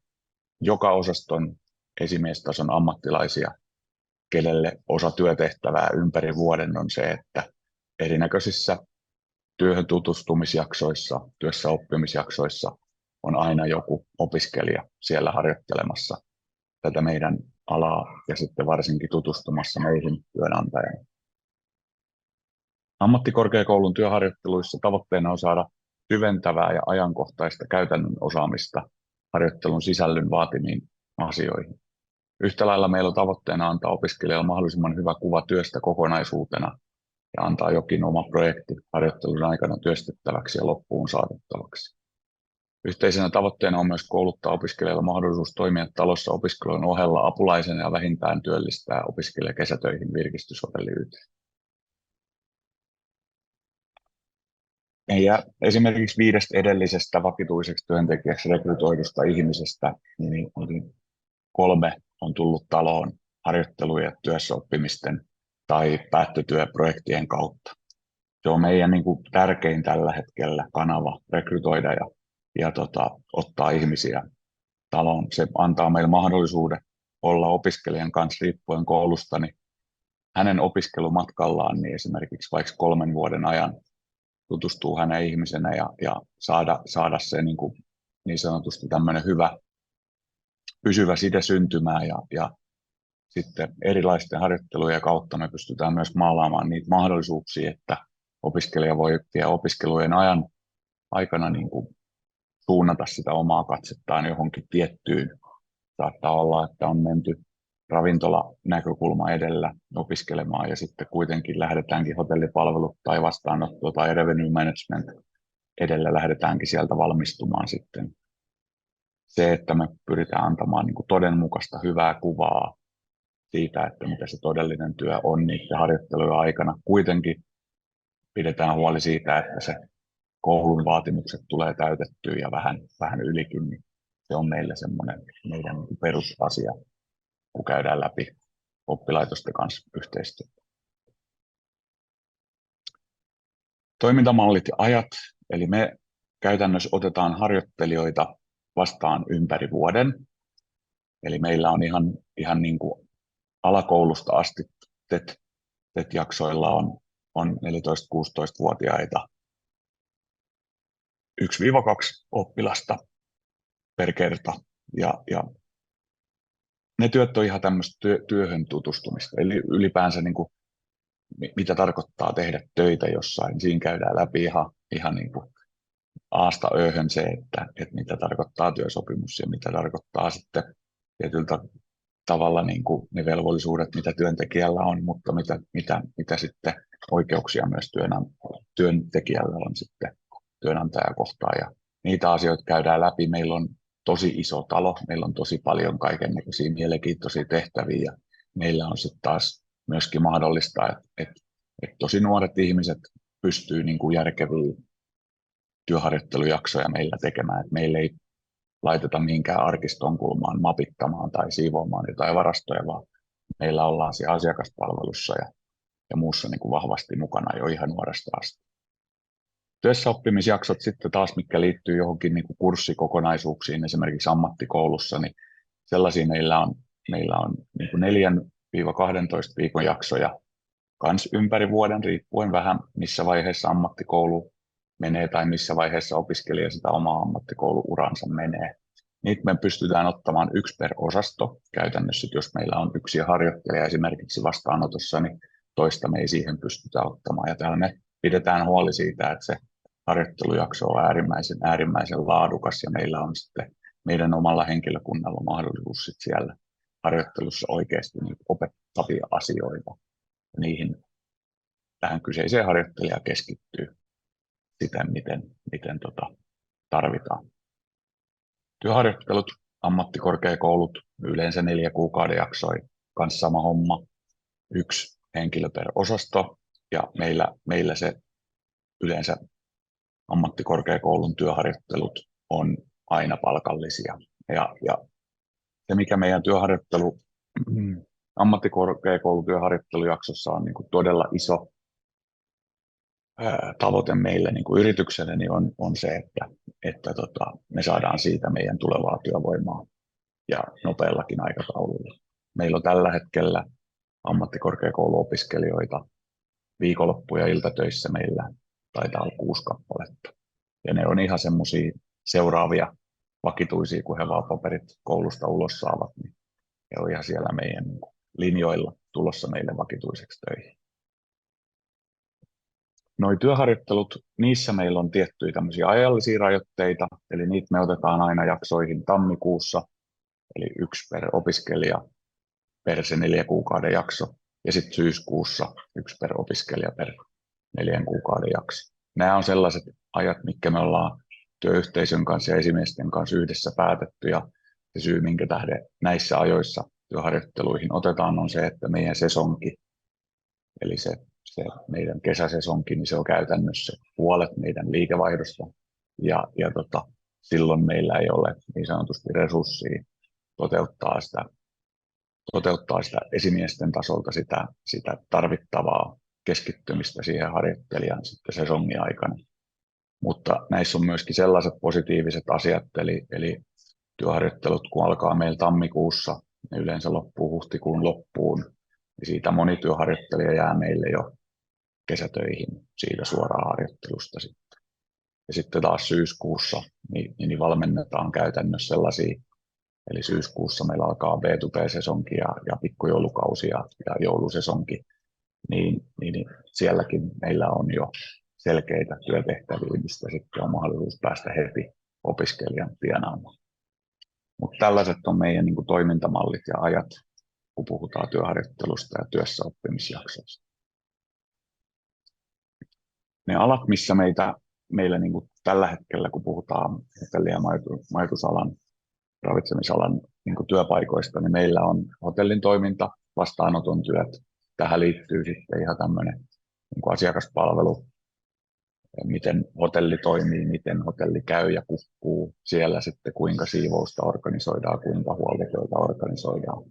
joka osaston esimiestason ammattilaisia, kenelle osa työtehtävää ympäri vuoden on se, että erinäköisissä työhön tutustumisjaksoissa, työssäoppimisjaksoissa on aina joku opiskelija siellä harjoittelemassa tätä meidän alaa ja sitten varsinkin tutustumassa meihin työnantajana. Ammattikorkeakoulun työharjoitteluissa tavoitteena on saada syventävää ja ajankohtaista käytännön osaamista harjoittelun sisällön vaatimiin asioihin. Yhtä lailla meillä on tavoitteena antaa opiskelijalle mahdollisimman hyvä kuva työstä kokonaisuutena ja antaa jokin oma projekti harjoittelun aikana työstettäväksi ja loppuun saatettavaksi. Yhteisenä tavoitteena on myös kouluttaa opiskelijalle mahdollisuus toimia talossa opiskelun ohella apulaisena ja vähintään työllistää opiskelija kesätöihin virkistyshotelliyteen. Ja esimerkiksi 5 edellisestä vakituiseksi työntekijäksi rekrytoidusta ihmisestä, niin 3 on tullut taloon harjoittelu- ja työssäoppimisten tai päättötyöprojektien kautta. Se on meidän niin kuin tärkein tällä hetkellä kanava rekrytoida ja ottaa ihmisiä taloon. Se antaa meille mahdollisuuden olla opiskelijan kanssa riippuen koulusta, niin hänen opiskelumatkallaan niin esimerkiksi vaikka 3 vuoden ajan tutustuu hänen ihmisenä ja saada se niin sanotusti tämmöinen hyvä pysyvä side syntymään ja sitten erilaisten harjoittelujen kautta me pystytään myös maalaamaan niitä mahdollisuuksia, että opiskelija voi vielä opiskelujen aikana niin kuin suunnata sitä omaa katsettaan johonkin tiettyyn. Saattaa olla, että on menty ravintolanäkökulma edellä opiskelemaan ja sitten kuitenkin lähdetäänkin hotellipalvelut tai vastaanotto tai revenue management edellä lähdetäänkin sieltä valmistumaan sitten. Se, että me pyritään antamaan niin kuin todenmukaista hyvää kuvaa siitä, että mitä se todellinen työ on niiden harjoittelujen aikana. Kuitenkin pidetään huoli siitä, että se koulun vaatimukset tulee täytettyä ja vähän ylikin, niin se on meille semmoinen meidän perusasia, kun käydään läpi oppilaitosten kanssa yhteistyötä. Toimintamallit ja ajat, eli me käytännössä otetaan harjoittelijoita vastaan ympäri vuoden. Eli meillä on ihan niin kuin alakoulusta asti TET-jaksoilla on 14-16-vuotiaita 1-2 oppilasta per kerta. Ja ne työt on ihan tämmöistä työhön tutustumista, eli ylipäänsä niin kuin, mitä tarkoittaa tehdä töitä jossain. Siinä käydään läpi ihan niin kuin aasta ööhön se, että mitä tarkoittaa työsopimus ja mitä tarkoittaa sitten tietyllä tavalla niin kuin ne velvollisuudet, mitä työntekijällä on, mutta mitä sitten oikeuksia myös työntekijällä on sitten työnantajakohtaan. Ja niitä asioita käydään läpi. Meillä on tosi iso talo, meillä on tosi paljon kaikennäköisiä mielenkiintoisia tehtäviä ja meillä on sitten taas myöskin mahdollista, että tosi nuoret ihmiset pystyy niin kuin järkeviä työharjoittelujaksoja meillä tekemään, että meillä ei laiteta mihinkään arkiston kulmaan mapittamaan tai siivoamaan jotain varastoja, vaan meillä ollaan siellä asiakaspalvelussa ja muussa niin kuin vahvasti mukana jo ihan nuoresta asti. Työssäoppimisjaksot sitten taas, mitkä liittyy johonkin niin kuin kurssikokonaisuuksiin, esimerkiksi ammattikoulussa, niin sellaisia meillä on niin kuin 4-12 viikon jaksoja kans ympäri vuoden, riippuen vähän missä vaiheessa ammattikoulu menee tai missä vaiheessa opiskelija sitä omaa ammattikouluuransa menee. Niitä me pystytään ottamaan 1 per osasto. Käytännössä, jos meillä on yksi harjoittelija esimerkiksi vastaanotossa, niin toista me ei siihen pystytä ottamaan. Ja täällä me pidetään huoli siitä, että se harjoittelujakso on äärimmäisen laadukas ja meillä on sitten meidän omalla henkilökunnalla mahdollisuus sitten siellä harjoittelussa oikeasti niin opettavia asioita. Tähän kyseiseen harjoittelijaan keskittyy siten, miten tarvitaan. Työharjoittelut, ammattikorkeakoulut, yleensä 4 kuukauden jaksoi, kanssa sama homma, 1 henkilö per osasto, ja meillä se yleensä ammattikorkeakoulun työharjoittelut on aina palkallisia. Ja se, mikä meidän ammattikorkeakoulutyöharjoittelujaksossa on niin kuin todella iso tavoite meille niin kuin yritykselle, niin on se, että me saadaan siitä meidän tulevaa työvoimaa ja nopeallakin aikataululla. Meillä on tällä hetkellä ammattikorkeakouluopiskelijoita viikonloppu- ja iltatöissä meillä taitaa olla 6 kappaletta. Ja ne on ihan semmoisia seuraavia vakituisia, kun he vaan paperit koulusta ulos saavat, niin he on ihan siellä meidän niin kuin linjoilla tulossa meille vakituiseksi töihin. Noi työharjoittelut, niissä meillä on tiettyjä tämmöisiä ajallisia rajoitteita, eli niitä me otetaan aina jaksoihin tammikuussa, eli 1 per opiskelija per se 4 kuukauden jakso, ja sitten syyskuussa 1 per opiskelija per 4 kuukauden jakso. Nämä on sellaiset ajat, mitkä me ollaan työyhteisön kanssa ja esimiesten kanssa yhdessä päätetty, ja se syy, minkä tähden näissä ajoissa työharjoitteluihin otetaan, on se, että meidän sesonki, eli se meidän kesäsesonki, niin se on käytännössä puolet meidän liikevaihdosta, ja silloin meillä ei ole niin sanotusti resurssia toteuttaa sitä esimiesten tasolta sitä tarvittavaa keskittymistä siihen harjoittelijan sitten sesongin aikana. Mutta näissä on myöskin sellaiset positiiviset asiat, eli työharjoittelut kun alkaa meillä tammikuussa, ne yleensä loppuu huhtikuun loppuun, niin siitä moni työharjoittelija jää meille jo kesätöihin siitä suoraan harjoittelusta sitten. Ja sitten taas syyskuussa niin valmennetaan käytännössä sellaisia, eli syyskuussa meillä alkaa B2B-sesonki ja pikkujoulukausi ja joulusesonki, niin sielläkin meillä on jo selkeitä työtehtäviä, mistä sitten on mahdollisuus päästä heti opiskelijan tienaamaan. Mutta tällaiset on meidän niin kuin toimintamallit ja ajat, kun puhutaan työharjoittelusta ja työssäoppimisjaksoista. Ne alat, missä meillä niin kuin tällä hetkellä, kun puhutaan hotelli- ja majoitusalan, ravitsemisalan niin kuin työpaikoista, niin meillä on hotellin toiminta, vastaanoton työt. Tähän liittyy sitten ihan tämmöinen niin kuin asiakaspalvelu, miten hotelli toimii, miten hotelli käy ja kukkuu siellä sitten, kuinka siivousta organisoidaan, kuinka huoltotyötä organisoidaan.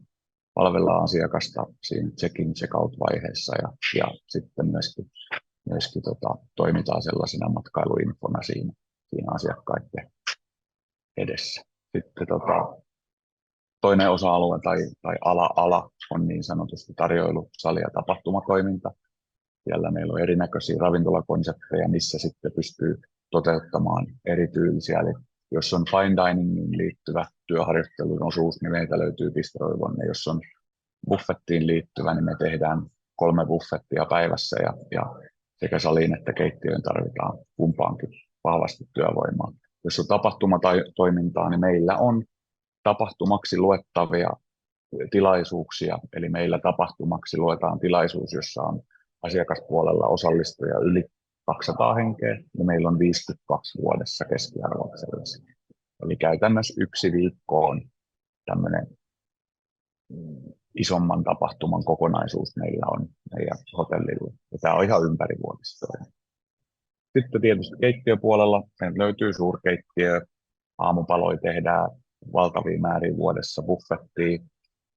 Palvellaan asiakasta siinä check-in, check-out-vaiheessa ja sitten myöskin toimitaan sellaisena matkailuinfona siinä asiakkaiden edessä. Sitten toinen osa-alue tai ala on niin sanotusti tarjoilu, sali- ja tapahtumatoiminta. Siellä meillä on erinäköisiä ravintolakonsepteja, missä sitten pystyy toteuttamaan erityylisiä. Eli jos on fine diningiin liittyvä työharjoittelun osuus, niin meiltä löytyy Bistro-Yvonne. Jos on buffettiin liittyvä, niin me tehdään 3 buffettia päivässä ja sekä saliin että keittiöön tarvitaan kumpaankin vahvasti työvoimaa. Jos on tapahtumatoimintaa, niin meillä on tapahtumaksi luettavia tilaisuuksia, eli meillä tapahtumaksi luetaan tilaisuus, jossa on asiakaspuolella osallistujia yli 200 henkeä, ja meillä on 52 vuodessa keskiarvoa sellaisia. Eli käytännössä 1 viikko on tämmöinen isomman tapahtuman kokonaisuus meillä on meidän hotellilla, ja tämä on ihan ympärivuotista. Sitten tietysti keittiöpuolella meillä löytyy suurkeittiö, aamupaloja tehdään valtavia määriä vuodessa, buffettia,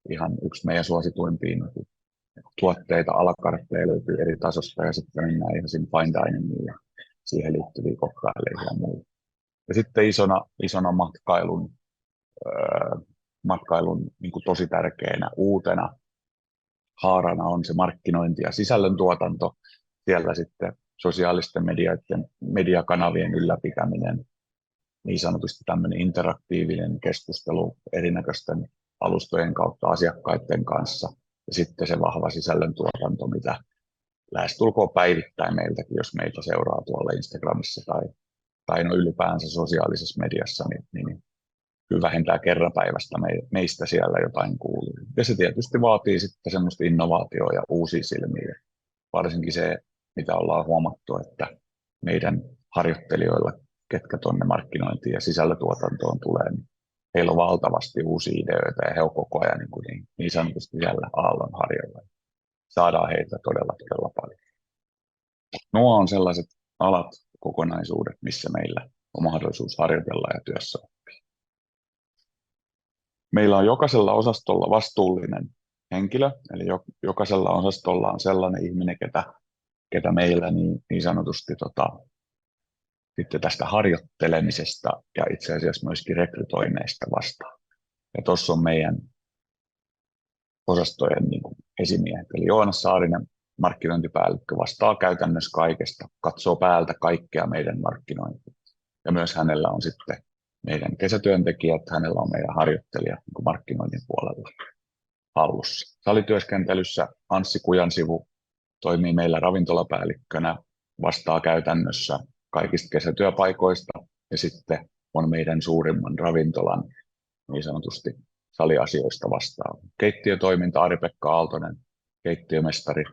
ihan yksi meidän suosituimpia tuotteita, alakartteja löytyy eri tasosta, ja sitten mennään ihan siinä fine diningiin ja siihen liittyviä kokkaileja ja muuta. Ja sitten isona matkailun niin kuin tosi tärkeänä uutena haarana on se markkinointi ja sisällöntuotanto. Siellä sitten sosiaalisten mediakanavien ylläpitäminen, niin sanotusti tämmöinen interaktiivinen keskustelu erinäköisten alustojen kautta asiakkaiden kanssa. Ja sitten se vahva sisällöntuotanto, mitä lähestulkoon päivittäin meiltäkin, jos meitä seuraa tuolla Instagramissa tai no ylipäänsä sosiaalisessa mediassa, niin kyllä vähentää kerran päivästä meistä siellä jotain kuuluu. Ja se tietysti vaatii sitten semmoista innovaatioa ja uusia silmiä. Varsinkin se, mitä ollaan huomattu, että meidän harjoittelijoilla, ketkä tuonne markkinointiin ja sisällötuotantoon tulee, niin heillä on valtavasti uusia ideoita ja he on koko ajan niin sanotusti siellä aallon harjalla. Saadaan heitä todella paljon. Nuo on sellaiset alat, kokonaisuudet, missä meillä on mahdollisuus harjoitella ja työssä oppia. Meillä on jokaisella osastolla vastuullinen henkilö, eli jokaisella osastolla on sellainen ihminen, ketä meillä niin sanotusti sitten tästä harjoittelemisesta ja itse asiassa myöskin rekrytoinneista vastaan. Ja tuossa on meidän osastojen esimiehet, eli Joonas Saarinen, markkinointipäällikkö, vastaa käytännössä kaikesta, katsoo päältä kaikkea meidän markkinointia. Ja myös hänellä on sitten meidän kesätyöntekijät, hänellä on meidän harjoittelijat markkinoinnin puolella hallussa. Salityöskentelyssä Anssi Kujansivu toimii meillä ravintolapäällikkönä, vastaa käytännössä kaikista kesätyöpaikoista ja sitten on meidän suurimman ravintolan niin sanotusti saliasioista vastaava. Keittiötoiminta Ari-Pekka Aaltonen, keittiömestari.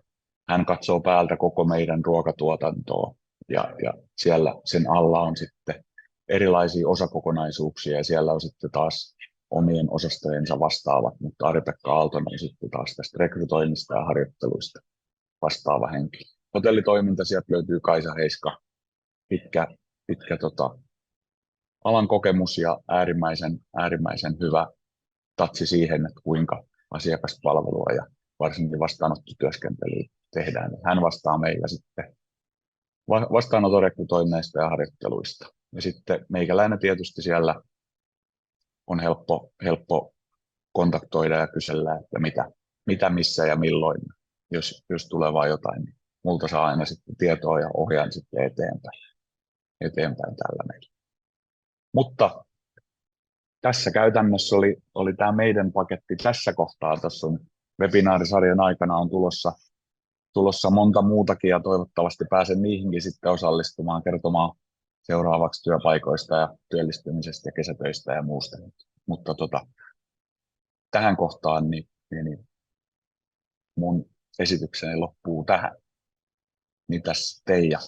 Hän katsoo päältä koko meidän ruokatuotantoa ja siellä sen alla on sitten erilaisia osakokonaisuuksia ja siellä on sitten taas omien osastojensa vastaavat, mutta Ari-Pekka Aaltonen on sitten taas tästä rekrytoinnista ja harjoitteluista vastaava henkilö. Hotellitoiminta, sieltä löytyy Kaisa Heiska, pitkä alan kokemus ja äärimmäisen hyvä tatsi siihen, että kuinka asiakaspalvelua ja varsinkin vastaanottotyöskentelyä tehdään. Hän vastaa meillä sitten vastaanotorekrytoinneista ja harjoitteluista. Ja sitten meikäläinen tietysti siellä on helppo kontaktoida ja kysellä, että mitä missä ja milloin, jos tulee vaan jotain, niin multa saa aina sitten tietoa ja ohjaan sitten eteenpäin tällä meillä. Mutta tässä käytännössä oli tämä meidän paketti tässä kohtaa. Tässä on webinaarisarjan aikana on tulossa monta muutakin ja toivottavasti pääsen niihinkin sitten osallistumaan, kertomaan seuraavaksi työpaikoista ja työllistymisestä ja kesätöistä ja muusta. Mutta tähän kohtaan niin mun esitykseni loppuu tähän. Mitäs Teija?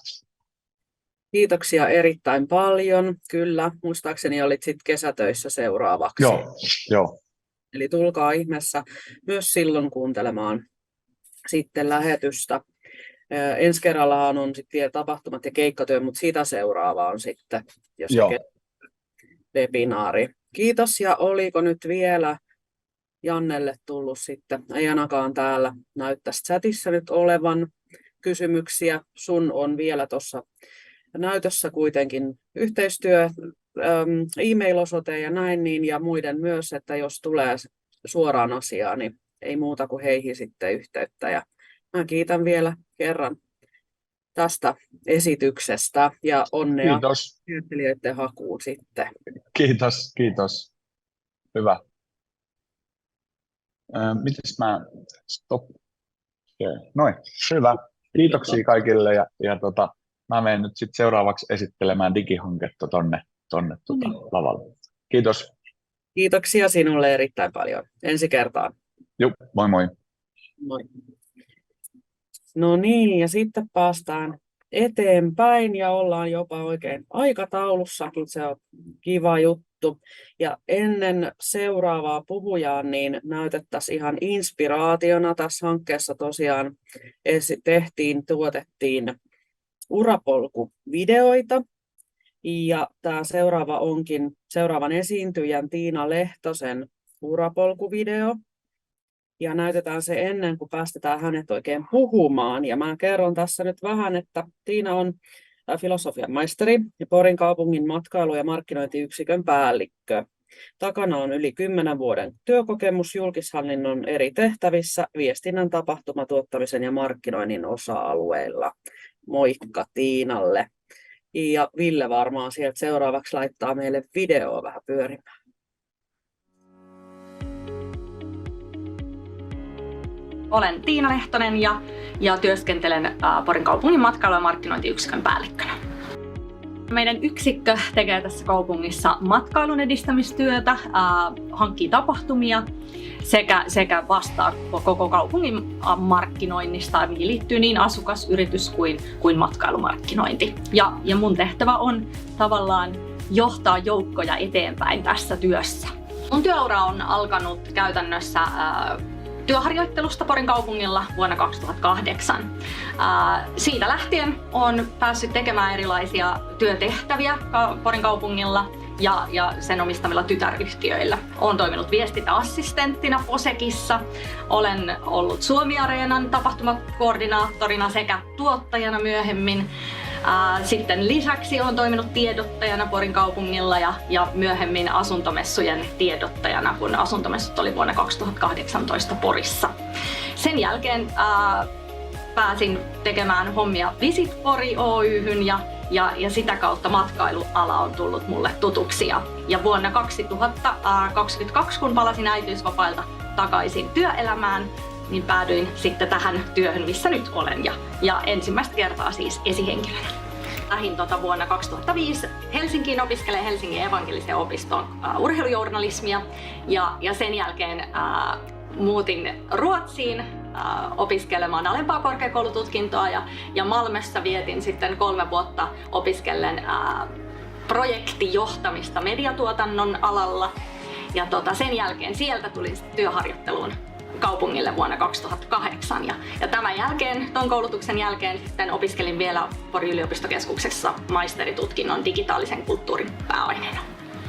Kiitoksia erittäin paljon. Kyllä, muistaakseni olit sitten kesätöissä seuraavaksi. Joo. Eli tulkaa ihmeessä myös silloin kuuntelemaan sitten lähetystä. Ensi kerrallahan on sitten vielä tapahtumat ja keikkatyö, mutta sitä seuraava on sitten jos webinaari. Kiitos, ja oliko nyt vielä Jannelle tullut sitten, ei ainakaan täällä näyttäisi chatissa nyt olevan kysymyksiä. Sun on vielä tuossa näytössä kuitenkin yhteistyö, e-mail-osoite ja näin, niin, ja muiden myös, että jos tulee suoraan asiaan, niin ei muuta kuin heihin sitten yhteyttä. Ja mä kiitän vielä kerran tästä esityksestä ja onnea Kiitos, näyttelijöiden hakuun sitten. kiitos. Hyvä. Mites mä... Stop. Noin, hyvä. Kiitoksia kaikille ja mä menen nyt sitten seuraavaksi esittelemään digihanketta tonne lavalle. Kiitos. Kiitoksia sinulle erittäin paljon. Ensi kertaan. Joo, moi moi. Moi. No niin, ja sitten päästään eteenpäin ja ollaan jopa oikein aikataulussakin. Se on kiva juttu. Ja ennen seuraavaa puhujaa, niin näytettäisiin ihan inspiraationa. Tässä hankkeessa tosiaan tuotettiin urapolkuvideoita. Ja tämä seuraava onkin seuraavan esiintyjän Tiina Lehtosen urapolkuvideo. Ja näytetään se ennen kuin päästetään hänet oikein puhumaan. Ja mä kerron tässä nyt vähän, että Tiina on filosofian maisteri ja Porin kaupungin matkailu- ja markkinointiyksikön päällikkö. Takana on yli 10 vuoden työkokemus julkishallinnon eri tehtävissä, viestinnän, tapahtumatuottamisen ja markkinoinnin osa-alueilla. Moikka Tiinalle. Ja Ville varmaan sieltä seuraavaksi laittaa meille videoa vähän pyörimään. Olen Tiina Lehtonen ja työskentelen Porin kaupungin matkailu- ja markkinointiyksikön päällikkönä. Meidän yksikkö tekee tässä kaupungissa matkailun edistämistyötä, hankkii tapahtumia sekä vastaa koko kaupungin markkinoinnista, mihin liittyy niin asukas-, yritys- kuin matkailumarkkinointi. Ja mun tehtävä on tavallaan johtaa joukkoja eteenpäin tässä työssä. Mun työura on alkanut käytännössä työharjoittelusta Porin kaupungilla vuonna 2008. Siitä lähtien olen päässyt tekemään erilaisia työtehtäviä Porin kaupungilla ja sen omistamilla tytäryhtiöillä. Olen toiminut viestintäassistenttina Posekissa, olen ollut Suomi-areenan tapahtumakoordinaattorina sekä tuottajana myöhemmin. Sitten lisäksi olen toiminut tiedottajana Porin kaupungilla ja myöhemmin asuntomessujen tiedottajana, kun asuntomessut oli vuonna 2018 Porissa. Sen jälkeen pääsin tekemään hommia Visit Pori Oy:hyn ja sitä kautta matkailuala on tullut mulle tutuksi. Ja vuonna 2022, kun palasin äitiysvapailta takaisin työelämään, niin päädyin sitten tähän työhön, missä nyt olen ja ensimmäistä kertaa siis esihenkilönä. Lähdin vuonna 2005 Helsinkiin opiskelemaan Helsingin evankelisen opiston urheilujournalismia ja sen jälkeen muutin Ruotsiin opiskelemaan alempaa korkeakoulututkintoa ja Malmössä vietin sitten 3 vuotta opiskellen projektijohtamista mediatuotannon alalla ja sen jälkeen sieltä tulin työharjoitteluun kaupungille vuonna 2008 ja tämän jälkeen, ton koulutuksen jälkeen sitten opiskelin vielä Porin yliopistokeskuksessa maisteritutkinnon digitaalisen kulttuurin pääaineena.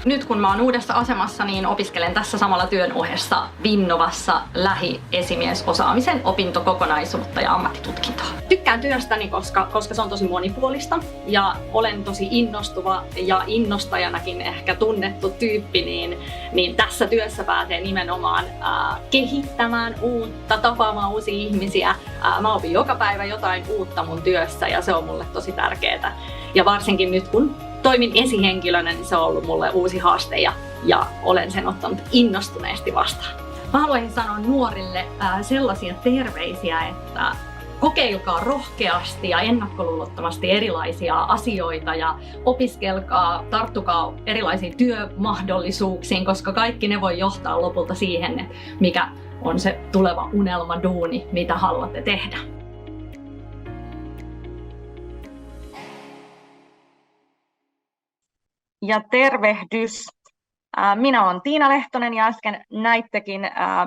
Nyt kun mä oon uudessa asemassa, niin opiskelen tässä samalla työn ohessa Vinnovassa lähiesimiiesosaamisen opintokokonaisuutta ja ammattitutkintoa. Tykkään työstäni, koska se on tosi monipuolista ja olen tosi innostuva ja innostajanakin ehkä tunnettu tyyppi, niin tässä työssä pääsee nimenomaan kehittämään uutta, tapaamaan uusia ihmisiä. Mä opin joka päivä jotain uutta mun työssä ja se on mulle tosi tärkeää. Ja varsinkin nyt kun toimin esihenkilönä, niin se on ollut mulle uusi haaste ja olen sen ottanut innostuneesti vastaan. Mä haluaisin sanoa nuorille sellaisia terveisiä, että kokeilkaa rohkeasti ja ennakkoluulottomasti erilaisia asioita ja opiskelkaa, tarttukaa erilaisiin työmahdollisuuksiin, koska kaikki ne voi johtaa lopulta siihen, mikä on se tuleva unelma duuni, mitä haluatte tehdä. Ja tervehdys. Minä olen Tiina Lehtonen ja äsken näittekin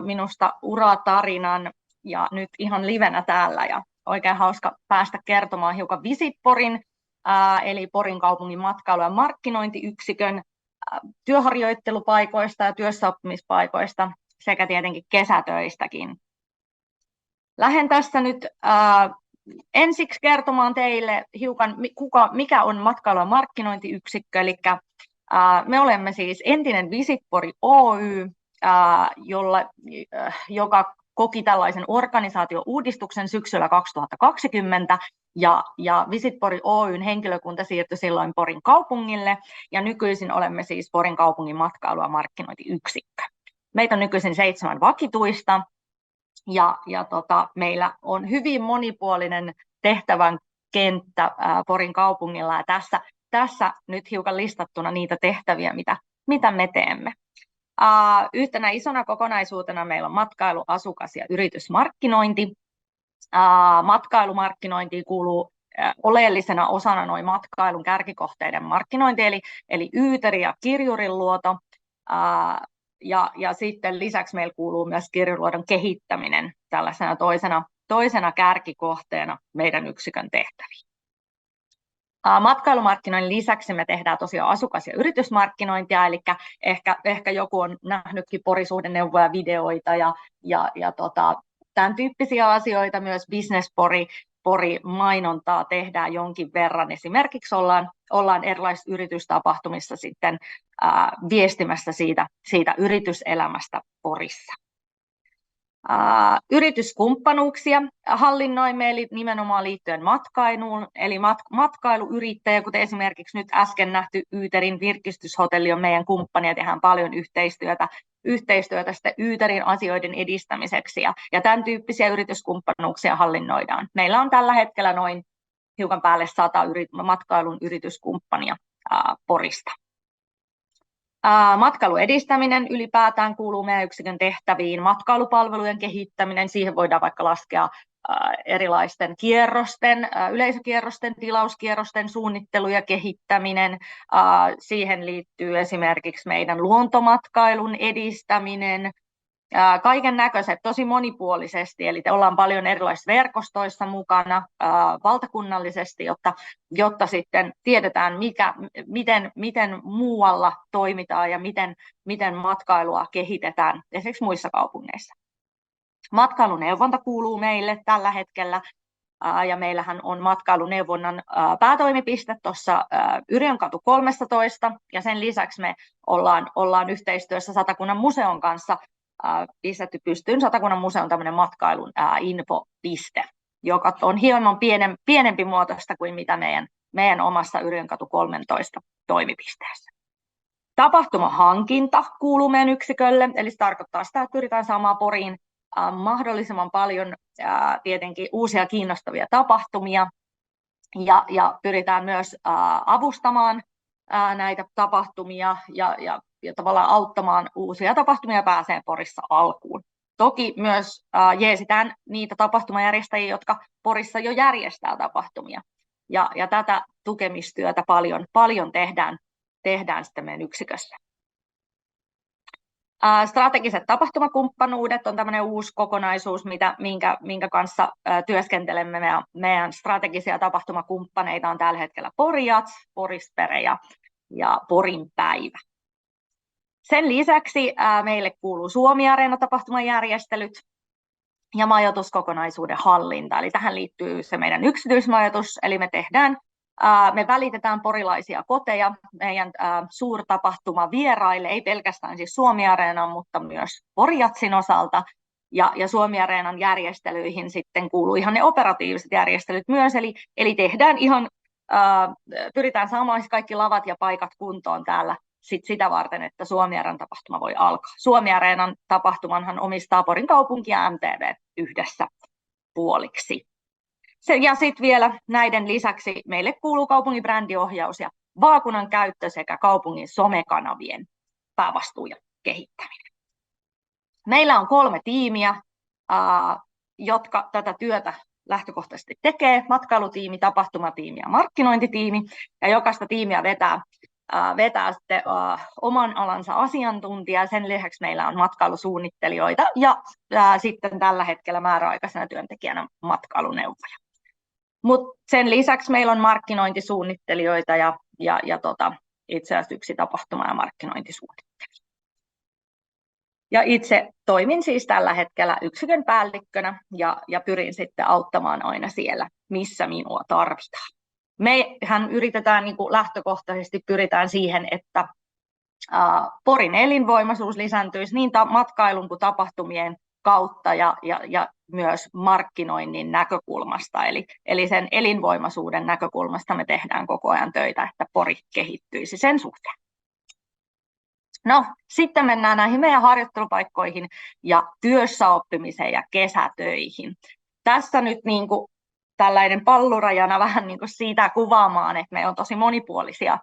minusta uratarinan ja nyt ihan livenä täällä ja oikein hauska päästä kertomaan hiukan Visit Porin eli Porin kaupungin matkailu- ja markkinointiyksikön työharjoittelupaikoista ja työssäoppimispaikoista sekä tietenkin kesätöistäkin. Lähden tässä nyt ensiksi kertomaan teille hiukan, mikä on matkailu- ja markkinointiyksikkö. Eli me olemme siis entinen Visit Pori Oy, joka koki tällaisen organisaatio-uudistuksen syksyllä 2020, ja Visit Pori Oyn henkilökunta siirtyi silloin Porin kaupungille, ja nykyisin olemme siis Porin kaupungin matkailu- ja markkinointiyksikkö. Meitä on nykyisin 7 vakituista, ja meillä on hyvin monipuolinen tehtävän kenttä Porin kaupungilla, ja tässä nyt hiukan listattuna niitä tehtäviä, mitä me teemme. Yhtenä isona kokonaisuutena meillä on matkailu-, asukas- ja yritysmarkkinointi. Matkailumarkkinointiin kuuluu oleellisena osana noin matkailun kärkikohteiden markkinointi, eli Yyteri ja Kirjurin luoto. Ja sitten lisäksi meillä kuuluu myös Kirjuriluodon kehittäminen tällaisena toisena kärkikohteena meidän yksikön tehtäviin. Matkailumarkkinoinnin lisäksi me tehdään tosiaan asukas- ja yritysmarkkinointia, eli ehkä joku on nähnytkin Pori-suhdeneuvoja, videoita ja tämän tyyppisiä asioita, myös Business Pori-mainontaa tehdään jonkin verran. Esimerkiksi ollaan erilaisissa yritystapahtumissa sitten viestimässä siitä yrityselämästä Porissa. Yrityskumppanuuksia hallinnoimme, eli nimenomaan liittyen matkailuun, eli matkailuyrittäjä, kuten esimerkiksi nyt äsken nähty Yyterin virkistyshotelli on meidän kumppani, ja tehdään paljon yhteistyötä sitten Yyterin asioiden edistämiseksi, ja tämän tyyppisiä yrityskumppanuuksia hallinnoidaan. Meillä on tällä hetkellä noin hiukan päälle 100 matkailun yrityskumppania Porista. Matkailun edistäminen ylipäätään kuuluu meidän yksikön tehtäviin, matkailupalvelujen kehittäminen, siihen voidaan vaikka laskea erilaisten kierrosten, yleisökierrosten, tilauskierrosten suunnittelu ja kehittäminen. Siihen liittyy esimerkiksi meidän luontomatkailun edistäminen, kaiken näköiset tosi monipuolisesti, eli ollaan paljon erilaisissa verkostoissa mukana valtakunnallisesti, jotta sitten tiedetään, miten muualla toimitaan ja miten matkailua kehitetään esimerkiksi muissa kaupungeissa. Matkailuneuvonta kuuluu meille tällä hetkellä, ja meillähän on matkailuneuvonnan päätoimipiste tuossa Yrjönkatu 13, ja sen lisäksi me ollaan yhteistyössä Satakunnan museon kanssa pistetty pystyyn Satakunnan museon tämmöinen matkailun infopiste, joka on hieman pienempi muotoista kuin mitä meidän omassa Yrjönkatu 13 toimipisteessä. Tapahtumahankinta kuuluu meidän yksikölle, eli se tarkoittaa sitä, että pyritään saamaan Poriin mahdollisimman paljon tietenkin uusia kiinnostavia tapahtumia, ja pyritään myös avustamaan näitä tapahtumia ja tavallaan auttamaan uusia tapahtumia pääsee Porissa alkuun. Toki myös jeesitään niitä tapahtumajärjestäjiä, jotka Porissa jo järjestää tapahtumia. Ja tätä tukemistyötä paljon tehdään sitten meidän yksikössä. Strategiset tapahtumakumppanuudet on tämmöinen uusi kokonaisuus, minkä kanssa työskentelemme. Meidän strategisia tapahtumakumppaneita on tällä hetkellä Poriats, Porispere ja Porin päivä. Sen lisäksi meille kuuluu Suomi-areena-tapahtumajärjestelyt ja majoituskokonaisuuden hallinta. Eli tähän liittyy se meidän yksityismajoitus, eli me välitetään porilaisia koteja meidän suurtapahtumavieraille, ei pelkästään siis Suomi-areenan, mutta myös Poriatsin osalta. Ja Suomi-areenan järjestelyihin sitten kuuluu ihan ne operatiiviset järjestelyt myös, eli tehdään pyritään saamaan kaikki lavat ja paikat kuntoon täällä sitä varten, että Suomi-areenan tapahtuma voi alkaa. Suomi-areenan tapahtumanhan omistaa Porin kaupunki ja MTV yhdessä puoliksi. Ja sitten vielä näiden lisäksi meille kuuluu kaupungin brändiohjaus ja vaakunan käyttö sekä kaupungin somekanavien päävastuu ja kehittäminen. Meillä on 3 tiimiä, jotka tätä työtä lähtökohtaisesti tekee: matkailutiimi, tapahtumatiimi ja markkinointitiimi. Ja jokaista tiimiä vetää sitten oman alansa asiantuntija. Sen lisäksi meillä on matkailusuunnittelijoita ja sitten tällä hetkellä määräaikaisena työntekijänä matkailuneuvoja. Mutta sen lisäksi meillä on markkinointisuunnittelijoita ja itse asiassa 1 tapahtuma- ja markkinointisuunnittelija. Ja itse toimin siis tällä hetkellä yksikön päällikkönä ja pyrin sitten auttamaan aina siellä, missä minua tarvitaan. Mehän yritetään lähtökohtaisesti pyritään siihen, että Porin elinvoimaisuus lisääntyisi niin matkailun kuin tapahtumien kautta ja myös markkinoinnin näkökulmasta. Eli sen elinvoimaisuuden näkökulmasta me tehdään koko ajan töitä, että Pori kehittyisi sen suhteen. No, sitten mennään näihin meidän harjoittelupaikkoihin ja työssäoppimiseen ja kesätöihin. Tässä nyt niin kuin tällainen pallurajana vähän niin kuin siitä kuvaamaan, että meillä on tosi monipuolisia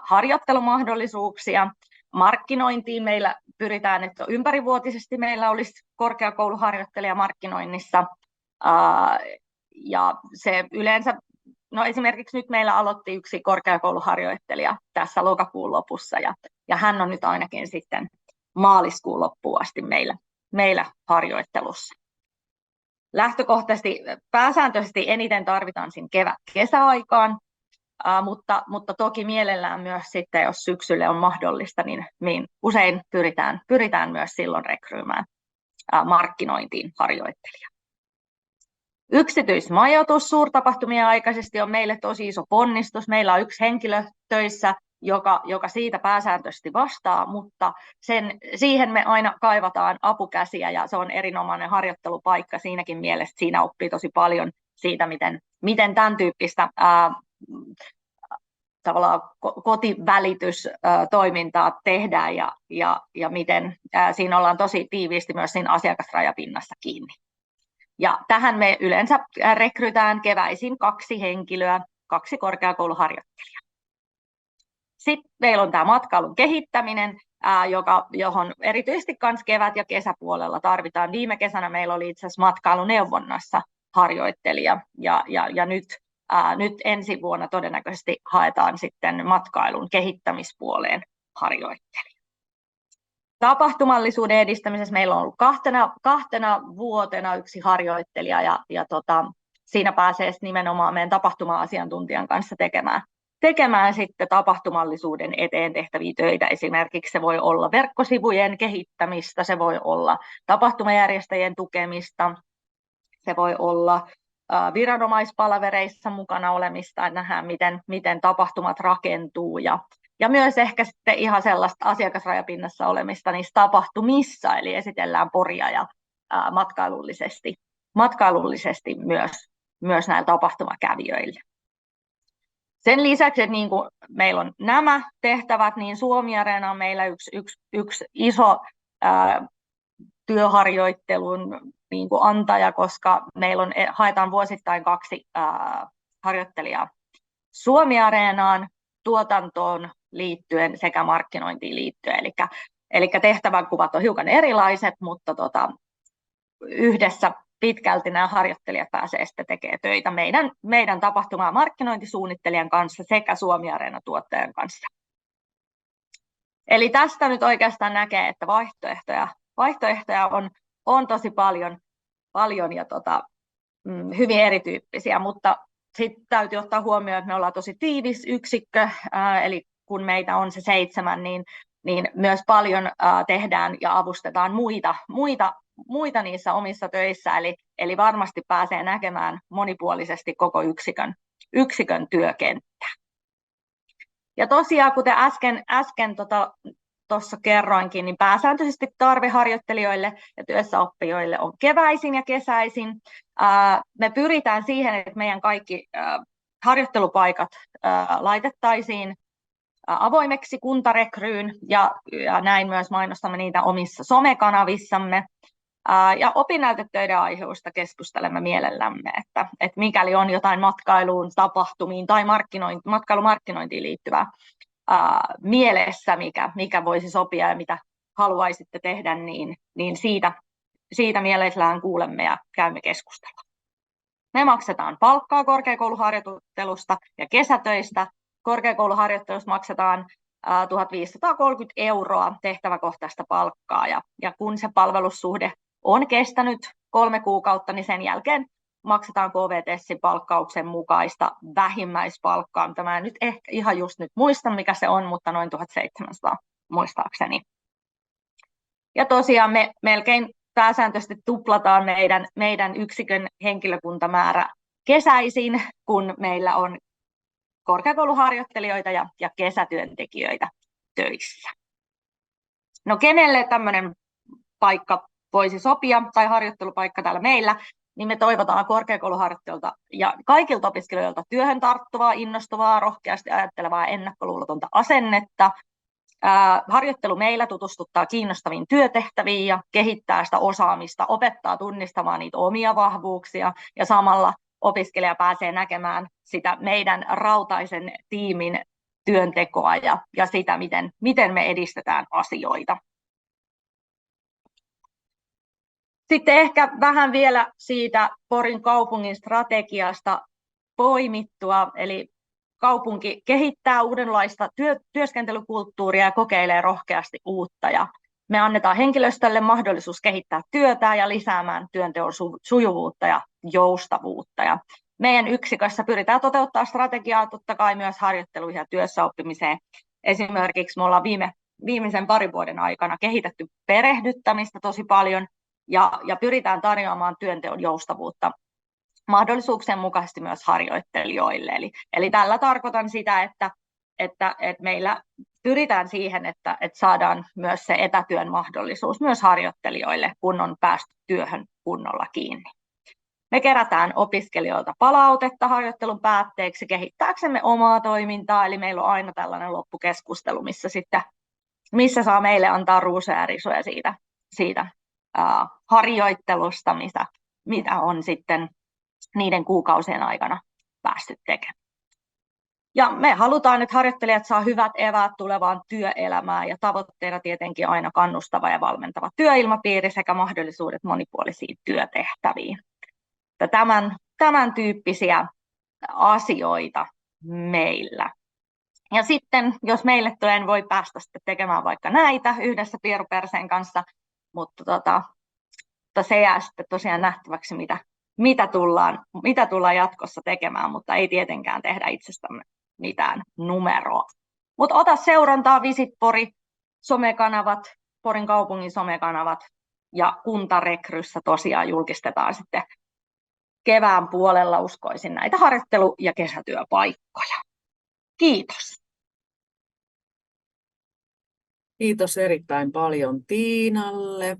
harjoittelumahdollisuuksia. Markkinointiin meillä pyritään, että ympärivuotisesti meillä olisi korkeakouluharjoittelija markkinoinnissa. Ja se yleensä, no esimerkiksi nyt meillä aloitti yksi korkeakouluharjoittelija tässä lokakuun lopussa, ja hän on nyt ainakin sitten maaliskuun loppuun asti meillä harjoittelussa. Lähtökohtaisesti pääsääntöisesti eniten tarvitaan siinä kevät-kesäaikaan, mutta toki mielellään myös sitten, jos syksylle on mahdollista, niin usein pyritään myös silloin rekryymään markkinointiin harjoittelijaa. Yksityismajoitus suurtapahtumien aikaisesti on meille tosi iso ponnistus. Meillä on yksi henkilö töissä, joka siitä pääsääntöisesti vastaa, mutta siihen me aina kaivataan apukäsiä, ja se on erinomainen harjoittelupaikka siinäkin mielessä. Siinä oppii tosi paljon siitä, miten tämän tyyppistä tavallaan kotivälitys-toimintaa tehdään ja miten siinä ollaan tosi tiiviisti myös siinä asiakasrajapinnassa kiinni. Ja tähän me yleensä rekrytään keväisin 2 henkilöä, 2 korkeakouluharjoittelijaa. Sitten meillä on tämä matkailun kehittäminen, johon erityisesti kevät- ja kesäpuolella tarvitaan. Viime kesänä meillä oli itse asiassa matkailuneuvonnassa harjoittelija, ja nyt ensi vuonna todennäköisesti haetaan sitten matkailun kehittämispuoleen harjoittelija. Tapahtumallisuuden edistämisessä meillä on ollut kahtena vuotena yksi harjoittelija, ja siinä pääsee nimenomaan meidän tapahtuma-asiantuntijan kanssa tekemään sitten tapahtumallisuuden eteen tehtäviä töitä. Esimerkiksi se voi olla verkkosivujen kehittämistä, se voi olla tapahtumajärjestäjien tukemista, se voi olla viranomaispalvereissa mukana olemista, että nähdään, miten tapahtumat rakentuu, ja myös ehkä sitten ihan sellaista asiakasrajapinnassa olemista niissä tapahtumissa, eli esitellään Poria ja matkailullisesti myös näillä tapahtumakävijöillä. Sen lisäksi, että niin kuin meillä on nämä tehtävät, niin Suomi-Areena on meillä yksi iso työharjoittelun niin kuin antaja, koska meillä haetaan vuosittain 2 harjoittelijaa Suomi-Areenaan, tuotantoon liittyen sekä markkinointiin liittyen. Eli tehtävänkuvat on hiukan erilaiset, mutta yhdessä pitkälti nämä harjoittelijat pääsevät sitten tekemään töitä meidän tapahtuma- ja markkinointisuunnittelijan kanssa sekä Suomi-Areena-tuottajan kanssa. Eli tästä nyt oikeastaan näkee, että vaihtoehtoja on tosi paljon ja hyvin erityyppisiä, mutta sitten täytyy ottaa huomioon, että me ollaan tosi tiivis yksikkö, eli kun meitä on se 7, niin myös paljon tehdään ja avustetaan muita niissä omissa töissä, eli varmasti pääsee näkemään monipuolisesti koko yksikön työkenttää. Ja tosiaan, kuten äsken tuossa kerroinkin, niin pääsääntöisesti tarve harjoittelijoille ja työssäoppijoille on keväisin ja kesäisin. Me pyritään siihen, että meidän kaikki harjoittelupaikat laitettaisiin avoimeksi kuntarekryyn, ja näin myös mainostamme niitä omissa somekanavissamme. Ja opinnäytetöiden aiheista keskustelemme mielellämme, että mikäli on jotain matkailuun, tapahtumiin tai matkailumarkkinointiin liittyvää mielessä, mikä voisi sopia ja mitä haluaisitte tehdä, niin siitä mielellään kuulemme ja käymme keskustelua. Me maksetaan palkkaa korkeakouluharjoittelusta ja kesätöistä. Korkeakouluharjoittelusta maksetaan 1 530 € tehtäväkohtaista palkkaa, ja kun se palvelussuhde on kestänyt 3 kuukautta, niin sen jälkeen maksetaan KVTESin palkkauksen mukaista vähimmäispalkkaa, mitä mä en nyt ehkä ihan just nyt muista, mikä se on, mutta noin 1 700 muistaakseni. Ja tosiaan me melkein pääsääntöisesti tuplataan meidän yksikön henkilökuntamäärä kesäisin, kun meillä on korkeakouluharjoittelijoita ja kesätyöntekijöitä töissä. No kenelle tämmöinen paikka voisi sopia tai harjoittelupaikka täällä meillä, niin me toivotaan korkeakouluharjoittelijoilta ja kaikilta opiskelijoilta työhön tarttuvaa, innostuvaa, rohkeasti ajattelevaa ja ennakkoluulotonta asennetta. Harjoittelu meillä tutustuttaa kiinnostaviin työtehtäviin ja kehittää sitä osaamista, opettaa tunnistamaan niitä omia vahvuuksia ja samalla opiskelija pääsee näkemään sitä meidän rautaisen tiimin työntekoa ja sitä, miten me edistetään asioita. Sitten ehkä vähän vielä siitä Porin kaupungin strategiasta poimittua, eli kaupunki kehittää uudenlaista työskentelykulttuuria ja kokeilee rohkeasti uutta. Ja me annetaan henkilöstölle mahdollisuus kehittää työtä ja lisäämään työnteon sujuvuutta ja joustavuutta. Ja meidän yksikössä pyritään toteuttaa strategiaa totta kai myös harjoitteluihin ja työssäoppimiseen. Esimerkiksi me ollaan viimeisen parin vuoden aikana kehitetty perehdyttämistä tosi paljon ja pyritään tarjoamaan työnteon joustavuutta mahdollisuuksien mukaisesti myös harjoittelijoille. Eli tällä tarkoitan sitä, että meillä pyritään siihen, että saadaan myös se etätyön mahdollisuus myös harjoittelijoille, kun on päästy työhön kunnolla kiinni. Me kerätään opiskelijoilta palautetta harjoittelun päätteeksi kehittääksemme omaa toimintaa, eli meillä on aina tällainen loppukeskustelu, missä saa meille antaa ruusuja ja risuja siitä harjoittelusta, mitä on sitten niiden kuukausien aikana päästy tekemään. Ja me halutaan, että harjoittelijat saa hyvät eväät tulevaan työelämään ja tavoitteena tietenkin aina kannustava ja valmentava työilmapiiri sekä mahdollisuudet monipuolisiin työtehtäviin. Tämän tyyppisiä asioita meillä. Ja sitten, jos meille tulee, niin voi päästä sitten tekemään vaikka näitä yhdessä Piero Perseen kanssa, mutta se jää sitten tosiaan nähtäväksi, mitä tullaan jatkossa tekemään, mutta ei tietenkään tehdä itsestämme mitään numeroa. Mutta ota seurantaa Visit Pori, somekanavat, Porin kaupungin somekanavat ja Kuntarekryssä tosiaan julkistetaan sitten kevään puolella uskoisin näitä harjoittelu- ja kesätyöpaikkoja. Kiitos. Kiitos erittäin paljon Tiinalle,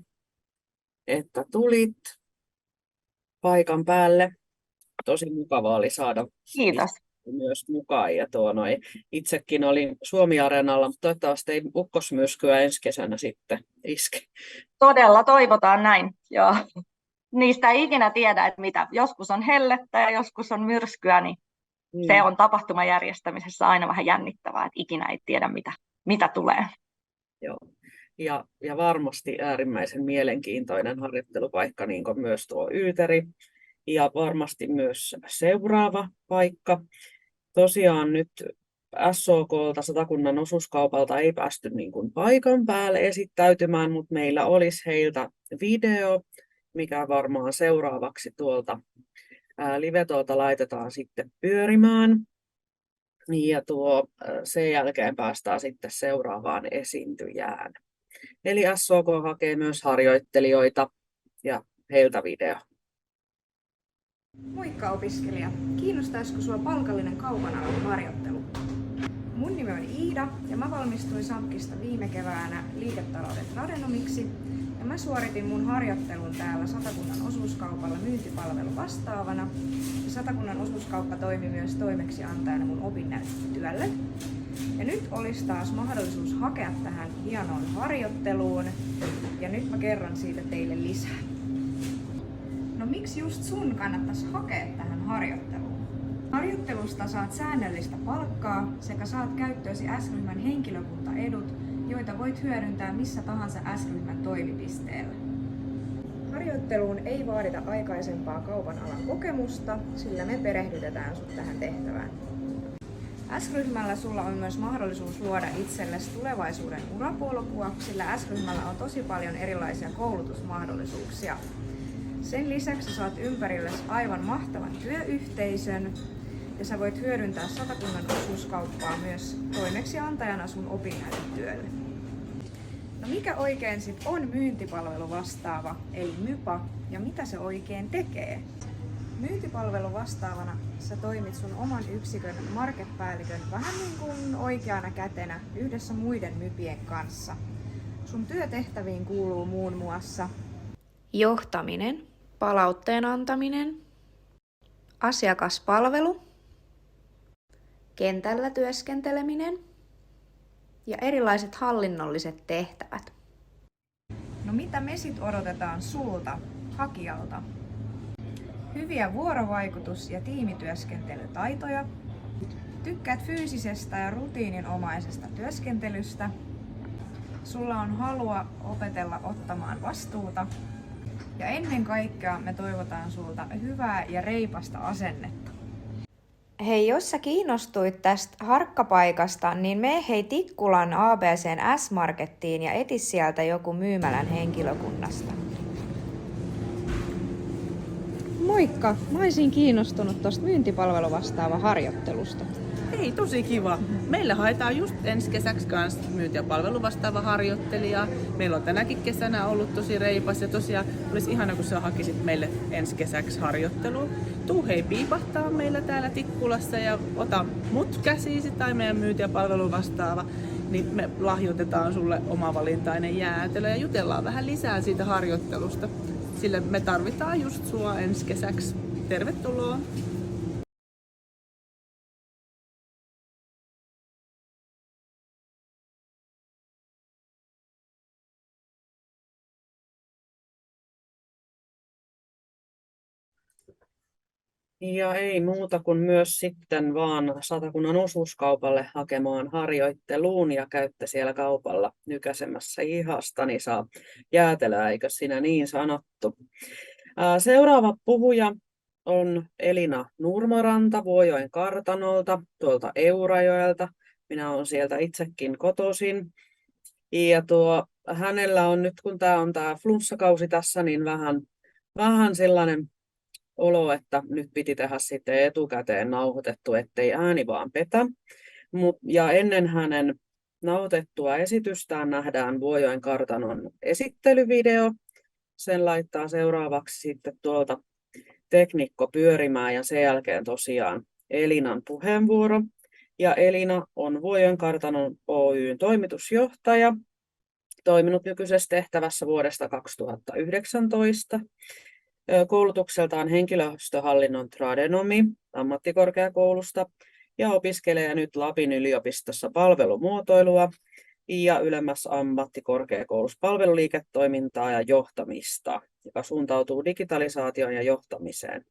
että tulit paikan päälle. Tosi mukavaa oli saada Kiitos. myös mukaan. Ja itsekin olin Suomi-areenalla, mutta toivottavasti ei ukkosmyrskyä ensi kesänä sitten iske. Todella toivotaan näin. Joo. Niistä ei ikinä tiedä, että mitä. Joskus on hellettä ja joskus on myrskyä, niin se on tapahtuman järjestämisessä aina vähän jännittävää, että ikinä ei tiedä, mitä tulee. Joo. Ja varmasti äärimmäisen mielenkiintoinen harjoittelupaikka, niin kuin myös tuo Yyteri, ja varmasti myös seuraava paikka. Tosiaan nyt SOK:lta, Satakunnan osuuskaupalta, ei päästy niin kuin paikan päälle esittäytymään, mutta meillä olisi heiltä video, mikä varmaan seuraavaksi tuolta live-tuolta laitetaan sitten pyörimään. Ja sen jälkeen päästään sitten seuraavaan esiintyjään. Eli SOK hakee myös harjoittelijoita ja heiltä video. Moikka opiskelija! Kiinnostaisiko sinua palkallinen kaupan alan harjoittelu? Mun nimi on Iida ja mä valmistuin SAMKista viime keväänä liiketalouden tradenomiksi ja mä suoritin mun harjoittelun täällä Satakunnan osuuskaupalla myyntipalvelu vastaavana ja Satakunnan osuuskauppa toimi myös toimeksiantajana mun opinnäytetyölle. Ja nyt olisi taas mahdollisuus hakea tähän hienoon harjoitteluun ja nyt mä kerron siitä teille lisää. No miksi just sun kannattaisi hakea tähän harjoitteluun? Harjoittelusta saat säännöllistä palkkaa sekä saat käyttöösi S-ryhmän henkilökuntaedut, joita voit hyödyntää missä tahansa S-ryhmän toimipisteellä. Harjoitteluun ei vaadita aikaisempaa kaupan alan kokemusta, sillä me perehdytetään sut tähän tehtävään. S-ryhmällä sulla on myös mahdollisuus luoda itsellesi tulevaisuuden urapolkua, sillä S-ryhmällä on tosi paljon erilaisia koulutusmahdollisuuksia. Sen lisäksi saat ympärillesi aivan mahtavan työyhteisön ja sä voit hyödyntää Satakunnan osuuskauppaa myös toimeksiantajana sun opinnäytetyölle. No mikä oikein sit on myyntipalvelu vastaava eli MYPA ja mitä se oikein tekee? Myyntipalvelu vastaavana sä toimit sun oman yksikön marketpäällikön vähän niin kuin oikeana kätenä yhdessä muiden mypien kanssa. Sun työtehtäviin kuuluu muun muassa johtaminen, palautteen antaminen, asiakaspalvelu, kentällä työskenteleminen ja erilaiset hallinnolliset tehtävät. No mitä me sit odotetaan sulta, hakijalta? Hyviä vuorovaikutus- ja tiimityöskentelytaitoja, tykkäät fyysisestä ja rutiininomaisesta työskentelystä, sulla on halua opetella ottamaan vastuuta ja ennen kaikkea me toivotaan sulta hyvää ja reipasta asennetta. Hei, jos sä kiinnostuit tästä harkkapaikasta, niin mene hei Tikkulan ABC:n S-Markettiin ja eti sieltä joku myymälän henkilökunnasta. Moikka! Mä olisin kiinnostunut tuosta myyntipalveluvastaava harjoittelusta. Hei, tosi kiva. Meillä haetaan just ensi kesäksi kanssa myynti- ja palveluvastaava harjoittelija. Meillä on tänäkin kesänä ollut tosi reipas ja tosiaan olisi ihana, kun sä hakisit meille ensi kesäksi harjoittelua. Tuu hei piipahtaa meillä täällä Tikkulassa ja ota mut käsiisi tai meidän myynti- ja palveluvastaava. Niin me lahjoitetaan sulle omavalintainen jäätelö ja jutellaan vähän lisää siitä harjoittelusta. Sillä me tarvitaan just sua ensi kesäksi. Tervetuloa! Ja ei muuta kuin myös sitten vaan Satakunnan osuuskaupalle hakemaan harjoitteluun ja käytte siellä kaupalla nykäsemässä ihasta, niin saa jäätelöä, eikö sinä niin sanottu. Seuraava puhuja on Elina Nurmoranta Vuojoen kartanolta, tuolta Eurajoelta. Minä olen sieltä itsekin kotoisin. Ja hänellä on nyt, kun tämä on tämä flunssakausi tässä, niin vähän sellainen olo, että nyt piti tehdä sitten etukäteen nauhoitettu, ettei ääni vaan petä. Ja ennen hänen nauhoitettua esitystään nähdään Vuojoen kartanon esittelyvideo. Sen laittaa seuraavaksi sitten tuolta teknikko pyörimään ja sen jälkeen tosiaan Elinan puheenvuoro. Ja Elina on Vuojoen kartanon Oy:n toimitusjohtaja, toiminut nykyisessä tehtävässä vuodesta 2019. Koulutukseltaan henkilöstöhallinnon tradenomi ammattikorkeakoulusta ja opiskelee nyt Lapin yliopistossa palvelumuotoilua ja ylemmässä ammattikorkeakoulussa palveluliiketoimintaa ja johtamista, joka suuntautuu digitalisaatioon ja johtamiseen.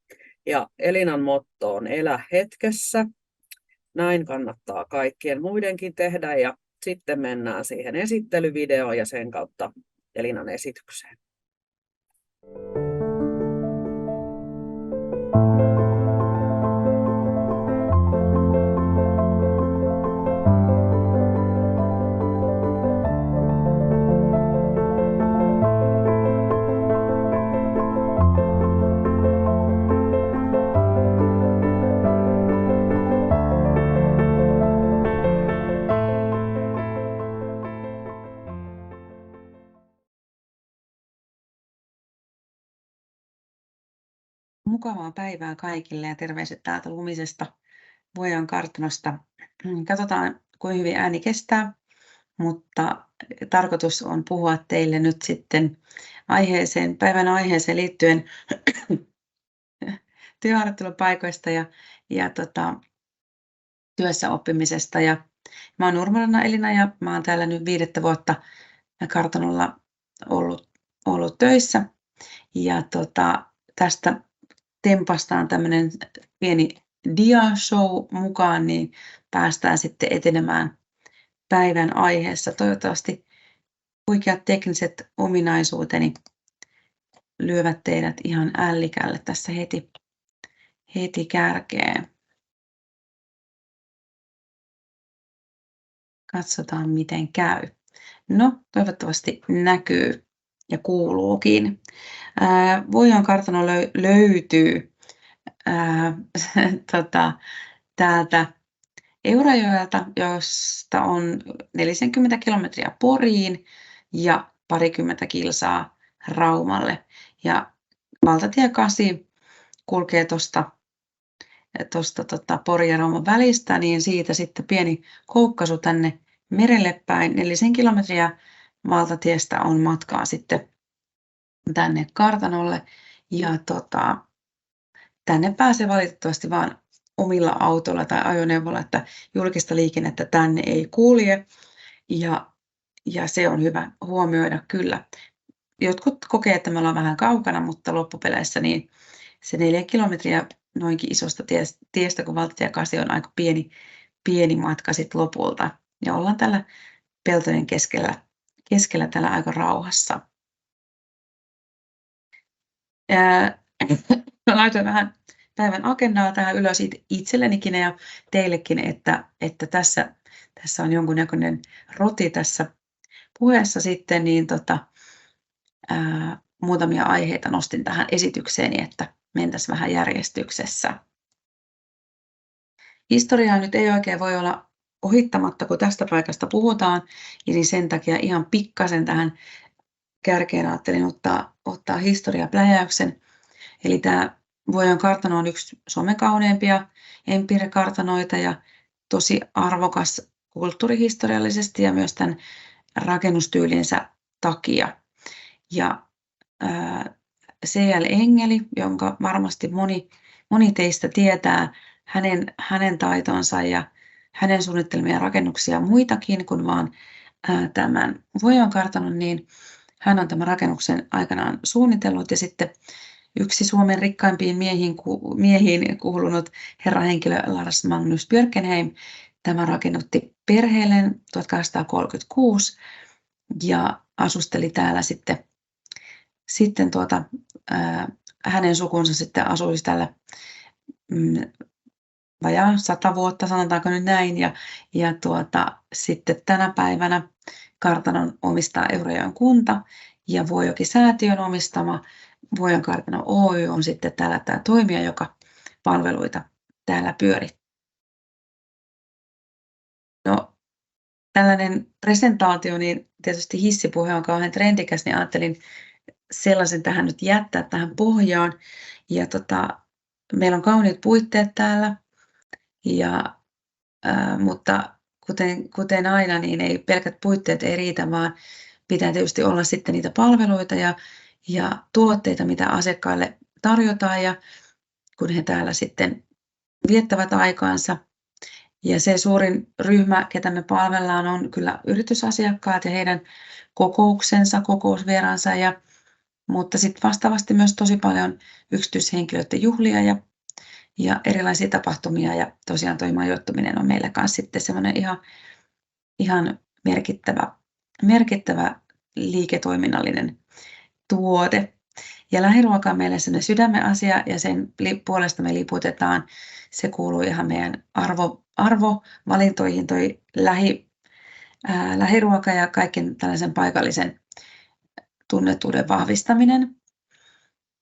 Ja Elinan motto on elä hetkessä. Näin kannattaa kaikkien muidenkin tehdä ja sitten mennään siihen esittelyvideoon ja sen kautta Elinan esitykseen. Mukavaa päivää kaikille ja terveiset täältä lumisesta Vuojoen kartanosta. Katsotaan, kuinka hyvin ääni kestää, mutta tarkoitus on puhua teille nyt sitten päivän aiheeseen liittyen työharjoittelupaikoista ja työssä oppimisesta. Ja mä oon Nurmorannan Elina ja mä oon täällä nyt 5. vuotta kartanolla ollut töissä. Ja tästä tempastaan tämmöinen pieni dia-show mukaan, niin päästään sitten etenemään päivän aiheessa. Toivottavasti huikeat tekniset ominaisuuteni lyövät teidät ihan ällikälle tässä heti kärkeen. Katsotaan miten käy. No, toivottavasti näkyy ja kuuluukin. Vuojoen kartano löytyy täältä Eurajoelta, josta on 40 kilometriä Poriin ja parikymmentä kilsaa Raumalle. Ja valtatie 8 kulkee tuosta Porin ja Rauman välistä, niin siitä sitten pieni koukkaisu tänne merelle päin. 4 kilometriä valtatiestä on matkaa sitten tänne kartanolle. Ja tänne pääsee valitettavasti vain omilla autoilla tai ajoneuvolla, että julkista liikennettä tänne ei kulje. Ja se on hyvä huomioida kyllä. Jotkut kokee, että me ollaan vähän kaukana, mutta loppupeleissä niin se 4 kilometriä noinkin isosta tiestä, kun valtatie 8 on aika pieni matka sit lopulta. Ja ollaan tällä peltojen keskellä täällä aika rauhassa. Laitoin vähän päivän agendaa tähän ylös itsellenikin ja teillekin, että tässä on jonkunnäköinen roti tässä puheessa sitten, niin muutamia aiheita nostin tähän esitykseeni, että mentäisiin vähän järjestyksessä. Historiaa nyt ei oikein voi olla ohittamatta, kun tästä paikasta puhutaan, eli sen takia ihan pikkasen tähän kärkeen ajattelin ottaa historiapläjäyksen. Eli tämä Vuojon kartano on yksi Suomen kauneimpia empiirikartanoita ja tosi arvokas kulttuurihistoriallisesti ja myös tämän rakennustyylinsä takia. Ja C.L. Engeli, jonka varmasti moni teistä tietää, hänen taitonsa ja hänen suunnittelemia rakennuksia muitakin kuin vaan tämän Vuojon kartanon, niin hän on tämän rakennuksen aikanaan suunnitellut ja sitten yksi Suomen rikkaimpiin miehiin kuulunut herrahenkilö Lars Magnus Björkenheim tämä rakennutti perheelleen 1836 ja asusteli täällä sitten hänen sukunsa sitten asui täällä vajaa 100 vuotta, sanotaanko nyt näin, ja sitten tänä päivänä kartanon omistaa Eurajoen kunta ja Vuojoki-säätiön omistama Vuojon kartano Oy on sitten täällä tämä toimija, joka palveluita täällä pyörittää. No, tällainen presentaatio, niin tietysti hissipuhe on kauhean trendikäs, niin ajattelin sellaisen tähän nyt jättää tähän pohjaan. Ja meillä on kauniit puitteet täällä, mutta kuten aina, niin ei pelkät puitteet ei riitä, vaan pitää tietysti olla sitten niitä palveluita ja tuotteita, mitä asiakkaille tarjotaan ja kun he täällä sitten viettävät aikaansa. Ja se suurin ryhmä, ketä me palvellaan, on kyllä yritysasiakkaat ja heidän kokousvieransa, mutta sitten vastaavasti myös tosi paljon yksityishenkilöiden juhlia ja erilaisia tapahtumia. Ja tosiaan toi majoittuminen on meillä kanssa sitten semmoinen ihan merkittävä liiketoiminnallinen tuote. Ja lähiruoka on meille sellainen sydämen asia ja sen puolesta me liputetaan. Se kuuluu ihan meidän arvovalintoihin toi lähiruoka ja kaiken tällaisen paikallisen tunnettuuden vahvistaminen.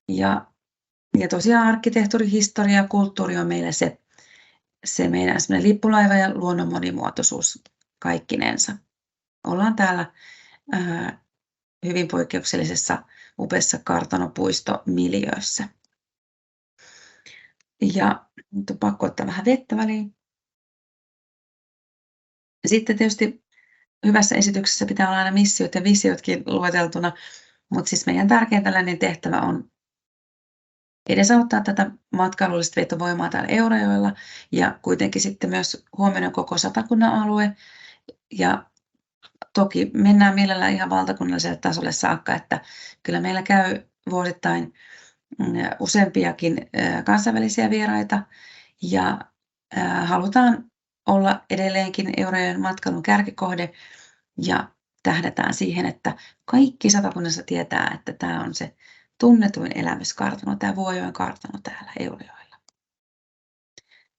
Ja tosiaan arkkitehtuuri, historia ja kulttuuri on meille se meidän semmoinen lippulaiva ja luonnon monimuotoisuus kaikkinensa. Ollaan täällä hyvin poikkeuksellisessa upeassa kartanopuistomiljöössä. Ja nyt on pakko ottaa vähän vettä väliin. Sitten tietysti hyvässä esityksessä pitää olla aina missiot ja visiotkin lueteltuna, mutta siis meidän tärkein tällainen tehtävä on edesauttaa tätä matkailullista vetovoimaa täällä Eurajoella ja kuitenkin sitten myös huomioida koko Satakunnan alue. Ja toki mennään mielellään ihan valtakunnalliselle tasolle saakka, että kyllä meillä käy vuosittain useampiakin kansainvälisiä vieraita ja halutaan olla edelleenkin Eurajoen matkailun kärkikohde ja tähdätään siihen, että kaikki Satakunnassa tietää, että tämä on se tunnetuin elämyskartano, tämä Vuojoen kartano täällä Eurajoella.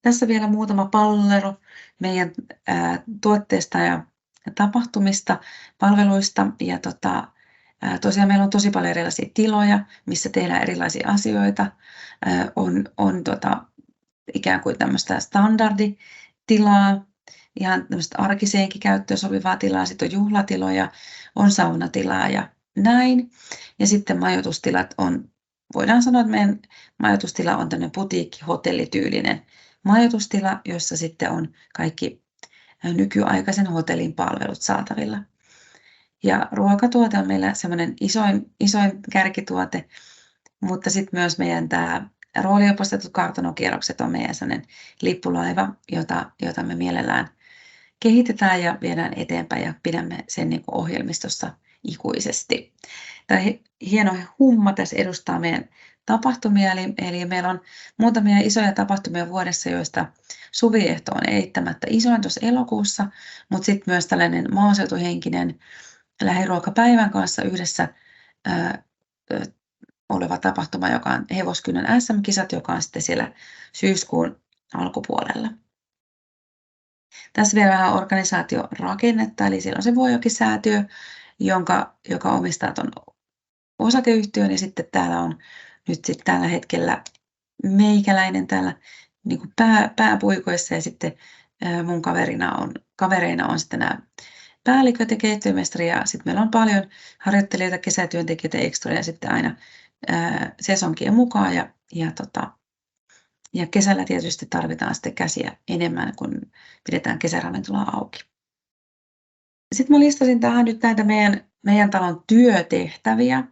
Tässä vielä muutama pallero meidän tuotteista ja tapahtumista, palveluista ja tosiaan meillä on tosi paljon erilaisia tiloja, missä tehdään erilaisia asioita. On ikään kuin tämmöistä standarditilaa, ihan tämmöistä arkiseenkin käyttöön sopivaa tilaa, sitten on juhlatiloja, on saunatilaa ja näin. Ja sitten majoitustilat voidaan sanoa, että meidän majoitustila on tämmöinen putiikki-hotellityylinen majoitustila, jossa sitten on kaikki nykyaikaisen hotellin palvelut saatavilla. Ja ruokatuote on meillä semmoinen isoin kärkituote, mutta sitten myös meidän tämä rooliopostetut kartonokierrokset on meidän sellainen lippulaiva, jota me mielellään kehitetään ja viedään eteenpäin ja pidämme sen niin kuin ohjelmistossa ikuisesti. Tämä hieno humma tässä edustaa meidän tapahtumia, eli meillä on muutamia isoja tapahtumia vuodessa, joista Suviehto on eittämättä isoin tuossa elokuussa, mutta sitten myös tällainen maaseutuhenkinen lähiruokapäivän kanssa yhdessä oleva tapahtuma, joka on Hevoskynnän SM-kisat, joka on sitten siellä syyskuun alkupuolella. Tässä vielä vähän organisaatiorakennetta, eli siellä on se Vuojoki-säätiö, joka omistaa tuon osakeyhtiön, ja sitten täällä on nyt sitten tällä hetkellä meikäläinen täällä niin kuin pääpuikoissa, ja sitten mun kavereina on sitten nämä päälliköt ja keittiömestari, ja sitten meillä on paljon harjoittelijoita, kesätyöntekijöitä, ekstroja, ja sitten aina sesonkien mukaan, ja kesällä tietysti tarvitaan sitten käsiä enemmän, kun pidetään kesäravintolaa auki. Sitten mä listasin tähän nyt näitä meidän talon työtehtäviä.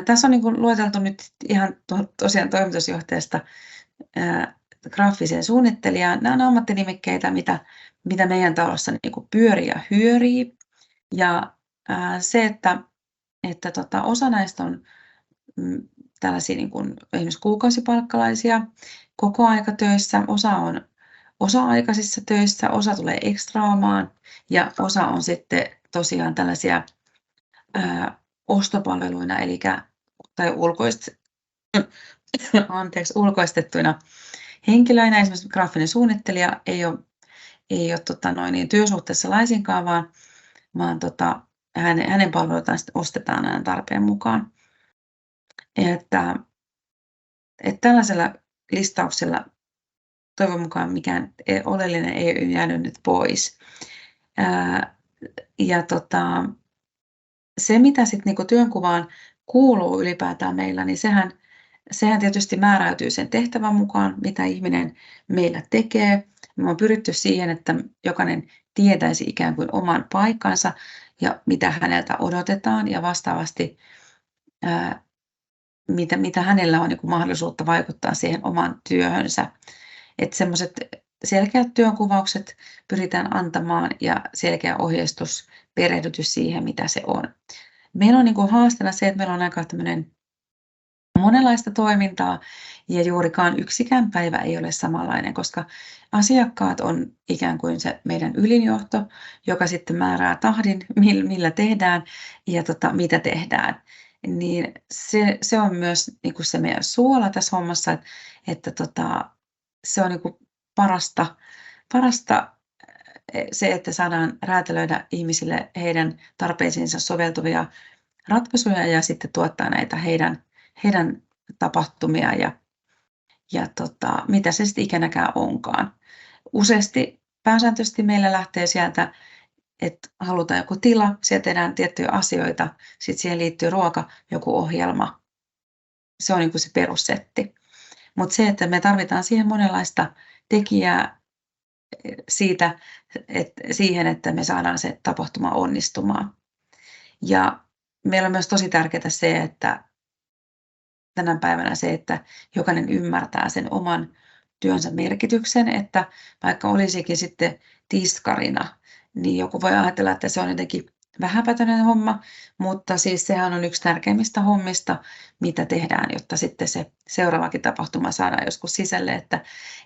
Tässä on niin kuin lueteltu nyt ihan tosiaan toimitusjohtajasta graafiseen suunnittelijaan. Nämä on ammattinimikkeitä, mitä meidän talossa niin kuin pyörii ja hyörii. Ja se, että osa näistä on tällaisia niin kuin esimerkiksi kuukausipalkkalaisia kokoaikatöissä, osa on osa-aikaisissa töissä, osa tulee ekstraamaan ja osa on sitten tosiaan tällaisia ostopalveluina tai ulkoistettuina henkilöinä. Esimerkiksi graafinen suunnittelija ei ole työsuhteessa laisinkaan, vaan hänen palveluitaan ostetaan aina tarpeen mukaan. Että tällaisella listauksella toivon mukaan mikään oleellinen ei jäänyt nyt pois. Se, mitä sitten niinku työnkuvaan kuuluu ylipäätään meillä, niin sehän tietysti määräytyy sen tehtävän mukaan, mitä ihminen meillä tekee. Me on pyritty siihen, että jokainen tietäisi ikään kuin oman paikkansa ja mitä häneltä odotetaan ja vastaavasti mitä hänellä on niin kuin mahdollisuutta vaikuttaa siihen omaan työhönsä. Että semmoiset selkeät työnkuvaukset pyritään antamaan ja selkeä ohjeistus, perehdytys siihen, mitä se on. Meillä on niin kuin haasteena se, että meillä on aika tämmöinen monenlaista toimintaa ja juurikaan yksikään päivä ei ole samanlainen, koska asiakkaat on ikään kuin se meidän ylinjohto, joka sitten määrää tahdin, millä tehdään ja mitä tehdään. Niin se on myös niin kuin se meidän suola tässä hommassa, että se on niin kuin parasta se, että saadaan räätälöidä ihmisille heidän tarpeisiinsa soveltuvia ratkaisuja ja sitten tuottaa näitä heidän tapahtumia ja mitä se sitten ikänäkään onkaan. Useasti pääsääntöisesti meillä lähtee sieltä, että halutaan joku tila, sieltä tehdään tiettyjä asioita, sitten siihen liittyy ruoka, joku ohjelma. Se on niin kuin se perussetti. Mutta se, että me tarvitaan siihen monenlaista tekijää siihen, että me saadaan se tapahtuma onnistumaan. Ja meillä on myös tosi tärkeää se, että tänä päivänä se, että jokainen ymmärtää sen oman työnsä merkityksen, että vaikka olisikin sitten tiskarina, niin joku voi ajatella, että se on jotenkin vähäpätöinen homma, mutta siis sehän on yksi tärkeimmistä hommista, mitä tehdään, jotta sitten se seuraavakin tapahtuma saadaan joskus sisälle,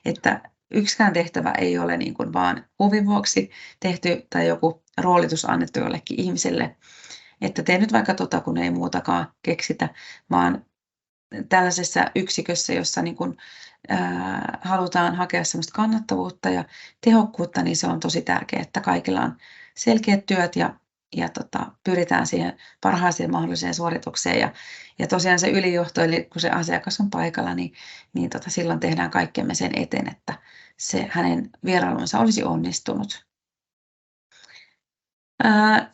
että yksikään tehtävä ei ole niin kuin vaan huvin vuoksi tehty tai joku roolitus annettu jollekin ihmiselle, että tee nyt vaikka kun ei muutakaan keksitä, vaan tällaisessa yksikössä, jossa niin kuin, halutaan hakea semmoista kannattavuutta ja tehokkuutta, niin se on tosi tärkeää, että kaikilla on selkeät työt ja pyritään siihen parhaaseen mahdolliseen suoritukseen. Ja tosiaan se ylijohto, eli kun se asiakas on paikalla, niin silloin tehdään kaikkemme sen eteen, että se hänen vierailunsa olisi onnistunut.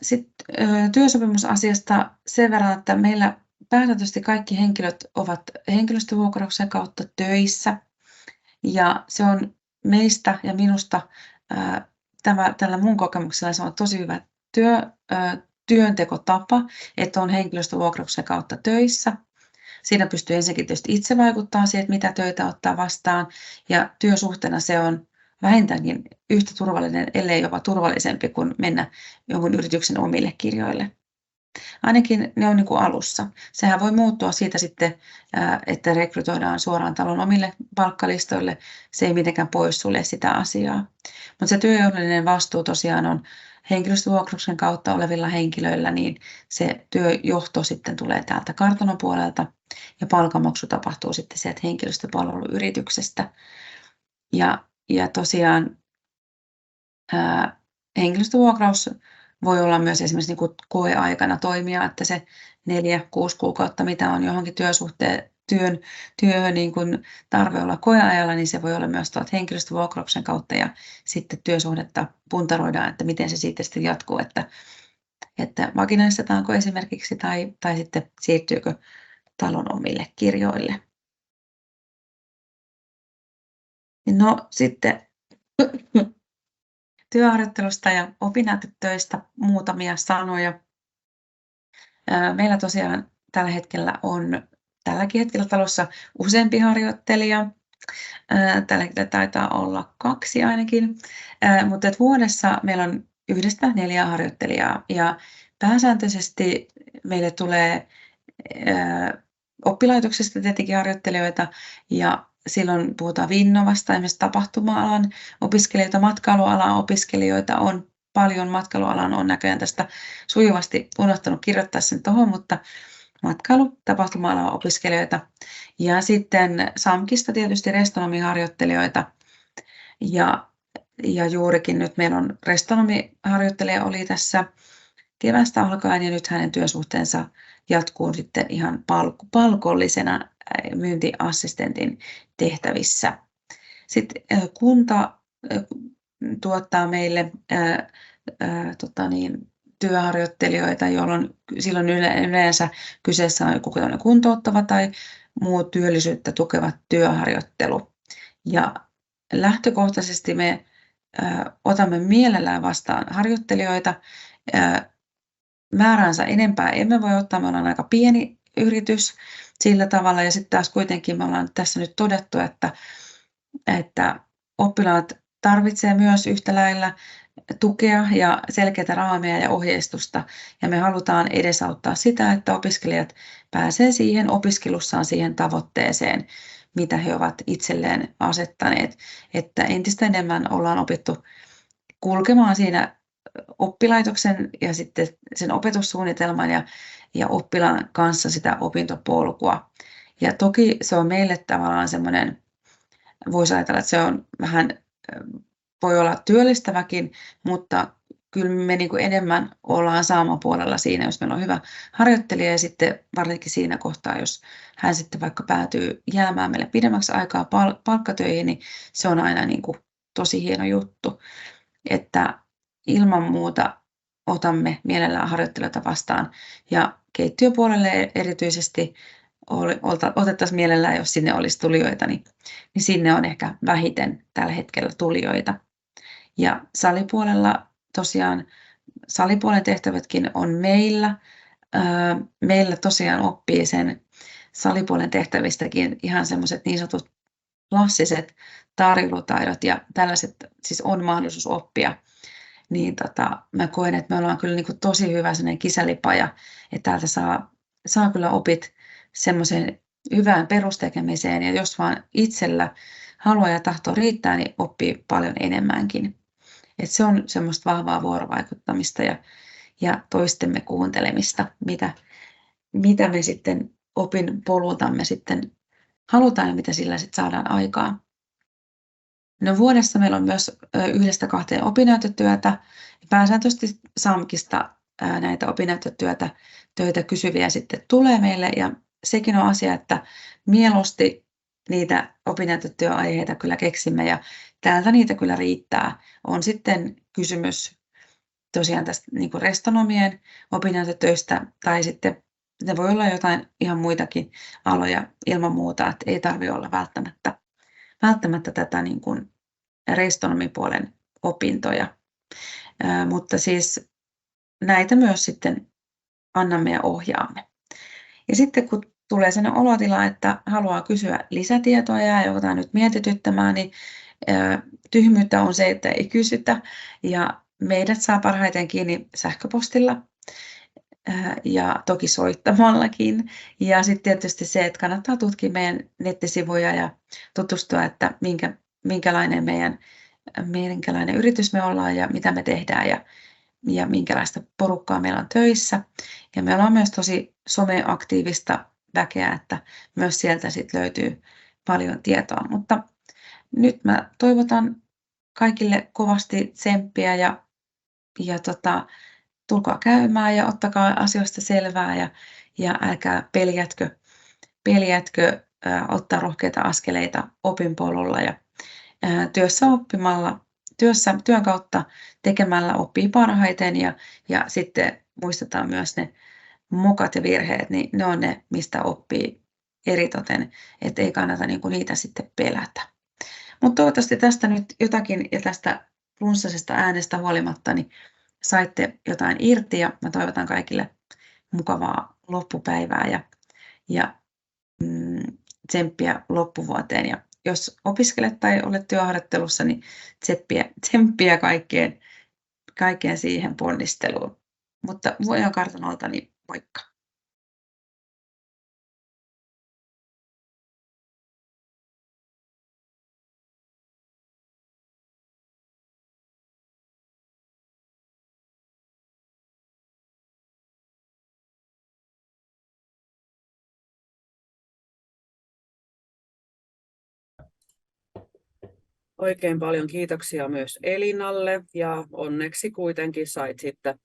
Sitten työsopimusasiasta sen verran, että meillä pääsääntöisesti kaikki henkilöt ovat henkilöstövuokrauksen kautta töissä ja se on meistä ja minusta tällä mun kokemuksella se on tosi hyvä työntekotapa, että on henkilöstövuokrauksen kautta töissä. Siinä pystyy ensinnäkin tietysti itse vaikuttamaan siihen, että mitä töitä ottaa vastaan, ja työsuhteena se on vähintäänkin yhtä turvallinen, ellei jopa turvallisempi kuin mennä jonkun yrityksen omille kirjoille. Ainakin ne on niin kuin alussa. Sehän voi muuttua siitä sitten, että rekrytoidaan suoraan talon omille palkkalistoille. Se ei mitenkään poissulje sitä asiaa. Mutta se työjohdollinen vastuu tosiaan on henkilöstövuokrauksen kautta olevilla henkilöillä, niin se työjohto sitten tulee täältä kartanon puolelta ja palkanmaksu tapahtuu sitten sieltä henkilöstöpalveluyrityksestä. Ja tosiaan henkilöstövuokraus voi olla myös esimerkiksi niin kuin koeaikana toimia, että se 4-6 kuukautta, mitä on johonkin työhön niin kuin tarve olla koeajalla, niin se voi olla myös henkilöstövuokrauksen kautta ja sitten työsuhdetta puntaroidaan, että miten se siitä sitten jatkuu, että vakinaistetaanko esimerkiksi tai sitten siirtyykö talon omille kirjoille. No sitten työharjoittelusta ja opinnäytetöistä muutamia sanoja. Meillä tosiaan tällä hetkellä on tälläkin hetkellä talossa useampi harjoittelija. Tällä hetkellä taitaa olla 2 ainakin, mutta vuodessa meillä on 1-4 harjoittelijaa ja pääsääntöisesti meille tulee oppilaitoksesta tietenkin harjoittelijoita ja silloin puhutaan Vinnovasta, esimerkiksi tapahtuma-alan opiskelijoita, matkailualan opiskelijoita on paljon. Matkailualan on näköjään tästä sujuvasti unohtanut kirjoittaa sen tuohon, mutta matkailu, tapahtuma-alan opiskelijoita. Ja sitten SAMKista tietysti restonomiharjoittelijoita. Ja juurikin nyt meillä on restonomiharjoittelija oli tässä keväästä alkaen ja nyt hänen työsuhteensa jatkuu sitten ihan palkollisena myyntiassistentin tehtävissä. Sitten kunta tuottaa meille työharjoittelijoita, jolloin silloin yleensä kyseessä on joku kuntouttava tai muu työllisyyttä tukeva työharjoittelu. Ja lähtökohtaisesti me otamme mielellään vastaan harjoittelijoita. Määräänsä enempää emme voi ottaa, me ollaan aika pieni yritys sillä tavalla ja sitten taas kuitenkin me ollaan tässä nyt todettu, että oppilaat tarvitsee myös yhtä lailla tukea ja selkeitä raameja ja ohjeistusta ja me halutaan edesauttaa sitä, että opiskelijat pääsee siihen opiskelussaan siihen tavoitteeseen, mitä he ovat itselleen asettaneet, että entistä enemmän ollaan opittu kulkemaan siinä oppilaitoksen ja sitten sen opetussuunnitelman ja oppilaan kanssa sitä opintopolkua. Ja toki se on meille tavallaan semmoinen, voisi ajatella, että se on vähän, voi olla työllistäväkin, mutta kyllä me niin kuin enemmän ollaan saamapuolella siinä, jos meillä on hyvä harjoittelija ja sitten varsinkin siinä kohtaa, jos hän sitten vaikka päätyy jäämään meille pidemmäksi aikaa palkkatöihin, niin se on aina niin kuin tosi hieno juttu, että ilman muuta otamme mielellään harjoittelijoita vastaan ja keittiöpuolelle erityisesti otettaisiin mielellään, jos sinne olisi tulijoita, niin sinne on ehkä vähiten tällä hetkellä tulijoita. Ja salipuolella tosiaan, salipuolen tehtävätkin on meillä. Meillä tosiaan oppii sen salipuolen tehtävistäkin ihan semmoiset niin sanotut klassiset tarjoilutaidot ja tällaiset siis on mahdollisuus oppia. Niin mä koen, että me ollaan kyllä niin kuin tosi hyvä sellainen kisälipaja, että täältä saa kyllä opit semmoiseen hyvään perustekemiseen ja jos vaan itsellä haluaa ja tahto riittää, niin oppii paljon enemmänkin. Et se on semmoista vahvaa vuorovaikuttamista ja toistemme kuuntelemista, mitä me sitten opin polultamme sitten halutaan ja mitä sillä sitten saadaan aikaan. No vuodessa meillä on myös 1-2 opinnäytetyötä. Pääsääntöisesti SAMKista näitä opinnäytetöitä kysyviä sitten tulee meille ja sekin on asia, että mieluusti niitä opinnäytetyöaiheita kyllä keksimme ja täältä niitä kyllä riittää. On sitten kysymys tosiaan tästä niin kuin restonomien opinnäytetöistä tai sitten ne voi olla jotain ihan muitakin aloja ilman muuta, että ei tarvitse olla välttämättä tätä niin kuin restonomipuolen opintoja. Mutta siis näitä myös sitten annamme ja ohjaamme. Ja sitten kun tulee sellainen olotila, että haluaa kysyä lisätietoa ja jotain nyt mietityttämään, niin tyhmyyttä on se, että ei kysytä. Ja meidät saa parhaiten kiinni sähköpostilla ja toki soittamallakin. Ja sitten tietysti se, että kannattaa tutkia meidän nettisivuja ja tutustua, että minkälainen yritys me ollaan ja mitä me tehdään ja minkälaista porukkaa meillä on töissä. Ja me ollaan myös tosi someaktiivista väkeä, että myös sieltä sit löytyy paljon tietoa. Mutta nyt mä toivotan kaikille kovasti tsemppiä ja tulkaa käymään ja ottakaa asioista selvää ja älkää peljätkö ottaa rohkeita askeleita opinpolulla ja työssä oppimalla, työn kautta tekemällä oppii parhaiten ja sitten muistetaan myös ne mokat ja virheet, niin ne on ne, mistä oppii eritoten, että ei kannata niitä sitten pelätä. Mutta toivottavasti tästä nyt jotakin ja tästä flunssasesta äänestä huolimatta, niin saitte jotain irti ja mä toivotan kaikille mukavaa loppupäivää ja tsemppiä loppuvuoteen. Ja jos opiskelet tai olet työharjoittelussa, niin tsemppiä kaikkeen siihen ponnisteluun. Mutta Vuojan kartanolta, niin moikka! Oikein paljon kiitoksia myös Elinalle ja onneksi kuitenkin sait sitten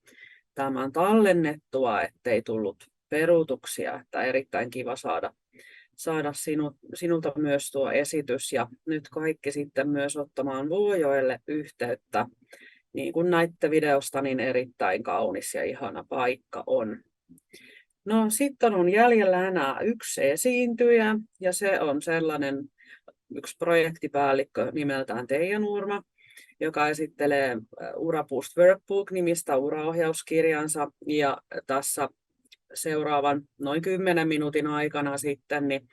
tämän tallennettua, ettei tullut peruutuksia, että erittäin kiva saada sinulta myös tuo esitys ja nyt kaikki sitten myös ottamaan Vuojoelle yhteyttä. Niin kuin näitte videosta, niin erittäin kaunis ja ihana paikka on. No sitten on jäljellä enää yksi esiintyjä ja se on sellainen yksi projektipäällikkö nimeltään Teija Nurma, joka esittelee Uraboost Workbook-nimistä uraohjauskirjansa. Ja tässä seuraavan noin 10 minuutin aikana sitten niin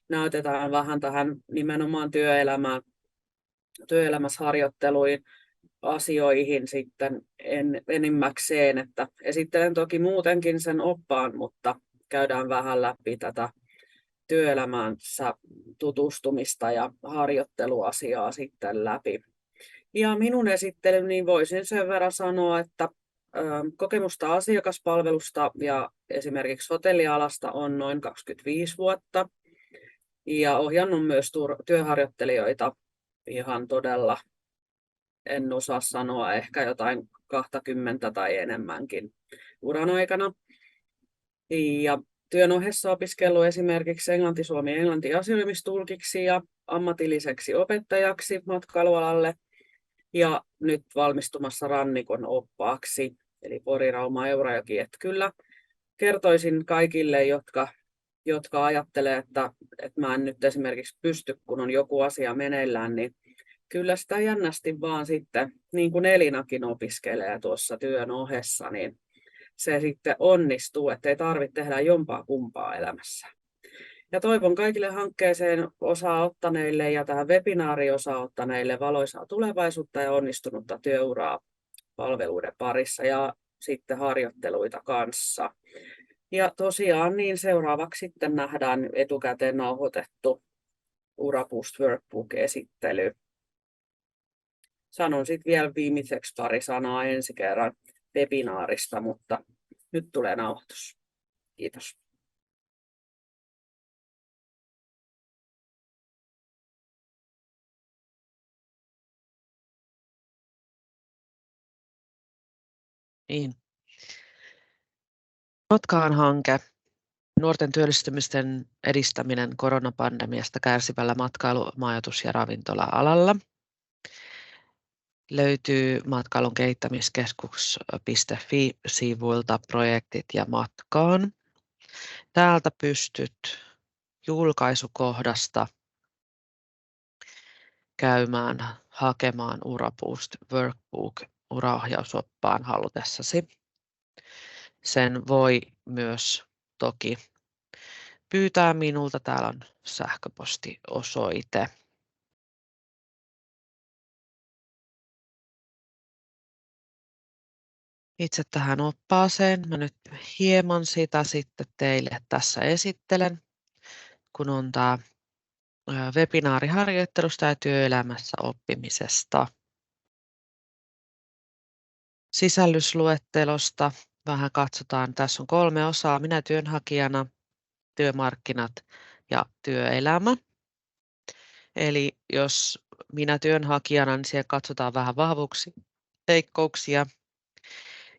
näytetään vähän tähän nimenomaan työelämässä harjoitteluihin asioihin sitten enimmäkseen, että esittelen toki muutenkin sen oppaan, mutta käydään vähän läpi tätä työelämäänsä tutustumista ja harjoitteluasiaa sitten läpi. Ja minun esittelyni niin voisin sen verran sanoa, että kokemusta asiakaspalvelusta ja esimerkiksi hotellialasta on noin 25 vuotta. Ja ohjannut myös työharjoittelijoita ihan todella, en osaa sanoa, ehkä jotain 20 tai enemmänkin uran aikana. Ja työn ohessa opiskellut esimerkiksi englanti-suomi-englanti asioimistulkiksi ja ammatilliseksi opettajaksi matkailualalle ja nyt valmistumassa rannikon oppaaksi, eli Pori, Rauma, Eurajoki. Että kyllä kertoisin kaikille, jotka ajattelee, että mä en nyt esimerkiksi pysty, kun on joku asia meneillään, niin kyllä sitä jännästi vaan sitten, niin kuin Elinakin opiskelee tuossa työn ohessa, niin se sitten onnistuu, ettei tarvitse tehdä jompaa kumpaa elämässä. Ja toivon kaikille hankkeeseen osaa ottaneille ja tähän webinaariin osaa ottaneille valoisaa tulevaisuutta ja onnistunutta työuraa palveluiden parissa ja sitten harjoitteluita kanssa. Ja tosiaan niin seuraavaksi sitten nähdään etukäteen nauhoitettu Uraboost Workbook-esittely. Sanon sitten vielä viimeiseksi pari sanaa ensi kerran webinaarista, mutta nyt tulee nauhoitus. Kiitos. Niin. Matkaan hanke. Nuorten työllistymisten edistäminen koronapandemiasta kärsivällä matkailu-, majoitus- ja ravintola-alalla. Löytyy matkailun kehittämiskeskus.fi-sivuilta projektit ja matkaan. Täältä pystyt julkaisukohdasta käymään hakemaan Uraboost Workbook uraohjausoppaan halutessasi. Sen voi myös toki pyytää minulta. Täällä on sähköpostiosoite. Itse tähän oppaaseen. Mä nyt hieman sitä sitten teille tässä esittelen, kun on tämä webinaari harjoittelusta ja työelämässä oppimisesta. Sisällysluettelosta vähän katsotaan. Tässä on 3 osaa. Minä työnhakijana, työmarkkinat ja työelämä. Eli jos minä työnhakijana, niin siellä katsotaan vähän vahvuuksia, heikkouksia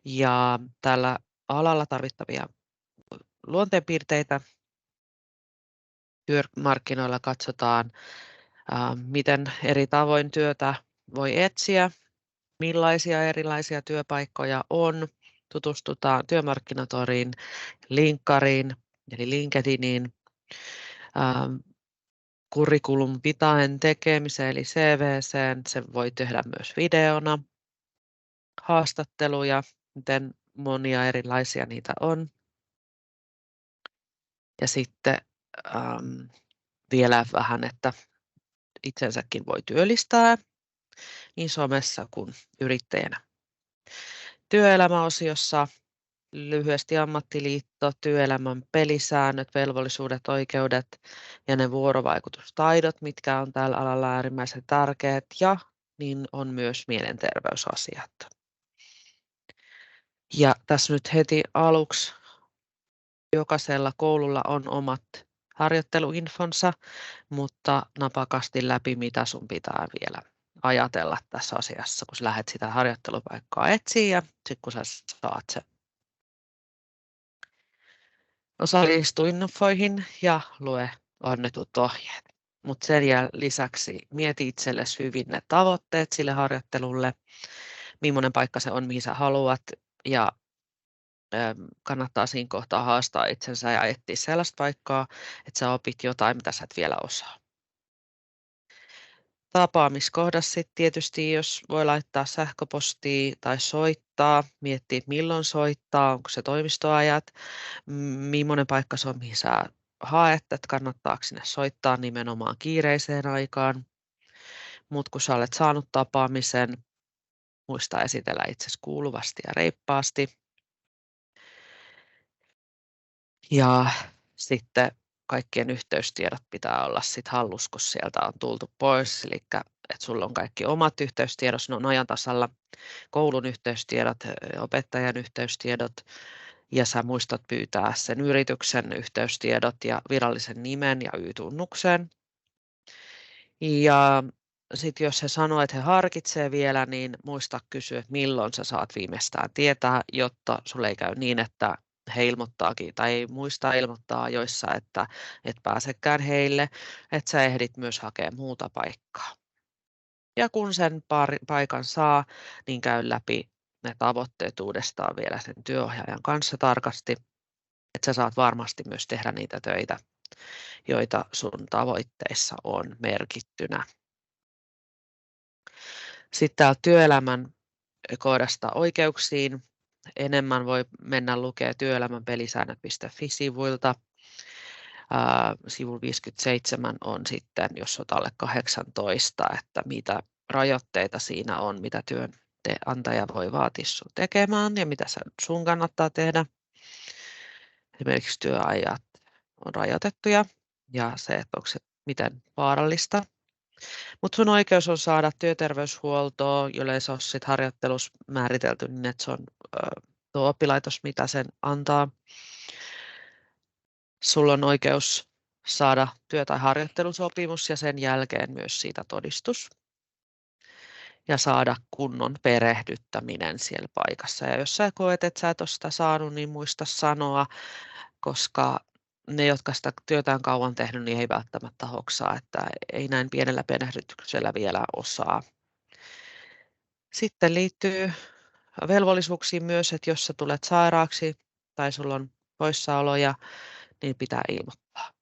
ja tällä alalla tarvittavia luonteenpiirteitä. Työmarkkinoilla katsotaan, miten eri tavoin työtä voi etsiä, millaisia erilaisia työpaikkoja on. Tutustutaan Työmarkkinatoriin, Linkkariin eli LinkedIniin, curriculum vitaen tekemiseen eli CVC:n. Se voi tehdä myös videona. Haastatteluja, miten monia erilaisia niitä on. Ja sitten vielä vähän, että itsensäkin voi työllistää niin somessa kuin yrittäjänä. Työelämäosiossa lyhyesti ammattiliitto, työelämän pelisäännöt, velvollisuudet, oikeudet ja ne vuorovaikutustaidot, mitkä on tällä alalla äärimmäisen tärkeät, ja niin on myös mielenterveysasiat. Ja tässä nyt heti aluksi jokaisella koululla on omat harjoitteluinfonsa, mutta napakasti läpi, mitä sun pitää vielä ajatella tässä asiassa, kun sä lähdet sitä harjoittelupaikkaa etsiä ja sitten kun sä saat se. Osallistu infoihin ja lue annetut ohjeet. Mutta sen lisäksi mieti itsellesi hyvin ne tavoitteet sille harjoittelulle, millainen paikka se on, mihin sä haluat, ja kannattaa siinä kohtaa haastaa itsensä ja etsiä sellaista paikkaa, että sä opit jotain, mitä sä et vielä osaa. Tapaamiskohdassa sitten tietysti, jos voi laittaa sähköpostia tai soittaa, miettiä milloin soittaa, onko se toimistoajat, millainen paikka se on, mihin sä haet, että kannattaako sinne soittaa nimenomaan kiireiseen aikaan. Mutta kun sä olet saanut tapaamisen, muista esitellä itsesi kuuluvasti ja reippaasti. Ja sitten kaikkien yhteystiedot pitää olla sit hallussa, kun sieltä on tultu pois. Eli että sulla on kaikki omat yhteystiedot, ne on ajan tasalla, koulun yhteystiedot, opettajan yhteystiedot, ja sä muistat pyytää sen yrityksen yhteystiedot ja virallisen nimen ja Y-tunnuksen. Ja sitten jos he sanoo, että he harkitsee vielä, niin muista kysyä, että milloin sä saat viimeistään tietää, jotta sulle ei käy niin, että he ilmoittaakin tai ei muista ilmoittaa ajoissa, että et pääsekään heille, että sä ehdit myös hakea muuta paikkaa. Ja kun sen paikan saa, niin käy läpi ne tavoitteet uudestaan vielä sen työohjaajan kanssa tarkasti, että sä saat varmasti myös tehdä niitä töitä, joita sun tavoitteissa on merkittynä. Sitten täällä työelämän kohdasta oikeuksiin. Enemmän voi mennä lukea työelämänpelisäännöt.fi-sivuilta. Sivu 57 on sitten, jos olet alle 18, että mitä rajoitteita siinä on, mitä työnantaja voi vaatia sun tekemään ja mitä sun kannattaa tehdä. Esimerkiksi työajat on rajoitettuja ja se, että onko se miten vaarallista. Mutta sun oikeus on saada työterveyshuoltoa, jollei se ole sit harjoittelussa määritelty niin, että se on tuo oppilaitos, mitä sen antaa. Sulla on oikeus saada työ- tai harjoittelusopimus ja sen jälkeen myös siitä todistus. Ja saada kunnon perehdyttäminen siellä paikassa. Ja jos sä koet, että sä et ole sitä saanut, niin muista sanoa, koska ne, jotka sitä työtään kauan tehnyt, niin ei välttämättä hoksaa, että ei näin pienellä perehdytyksellä vielä osaa. Sitten liittyy velvollisuuksiin myös, että jos sä tulet sairaaksi tai sulla on poissaoloja, niin pitää ilmoittaa.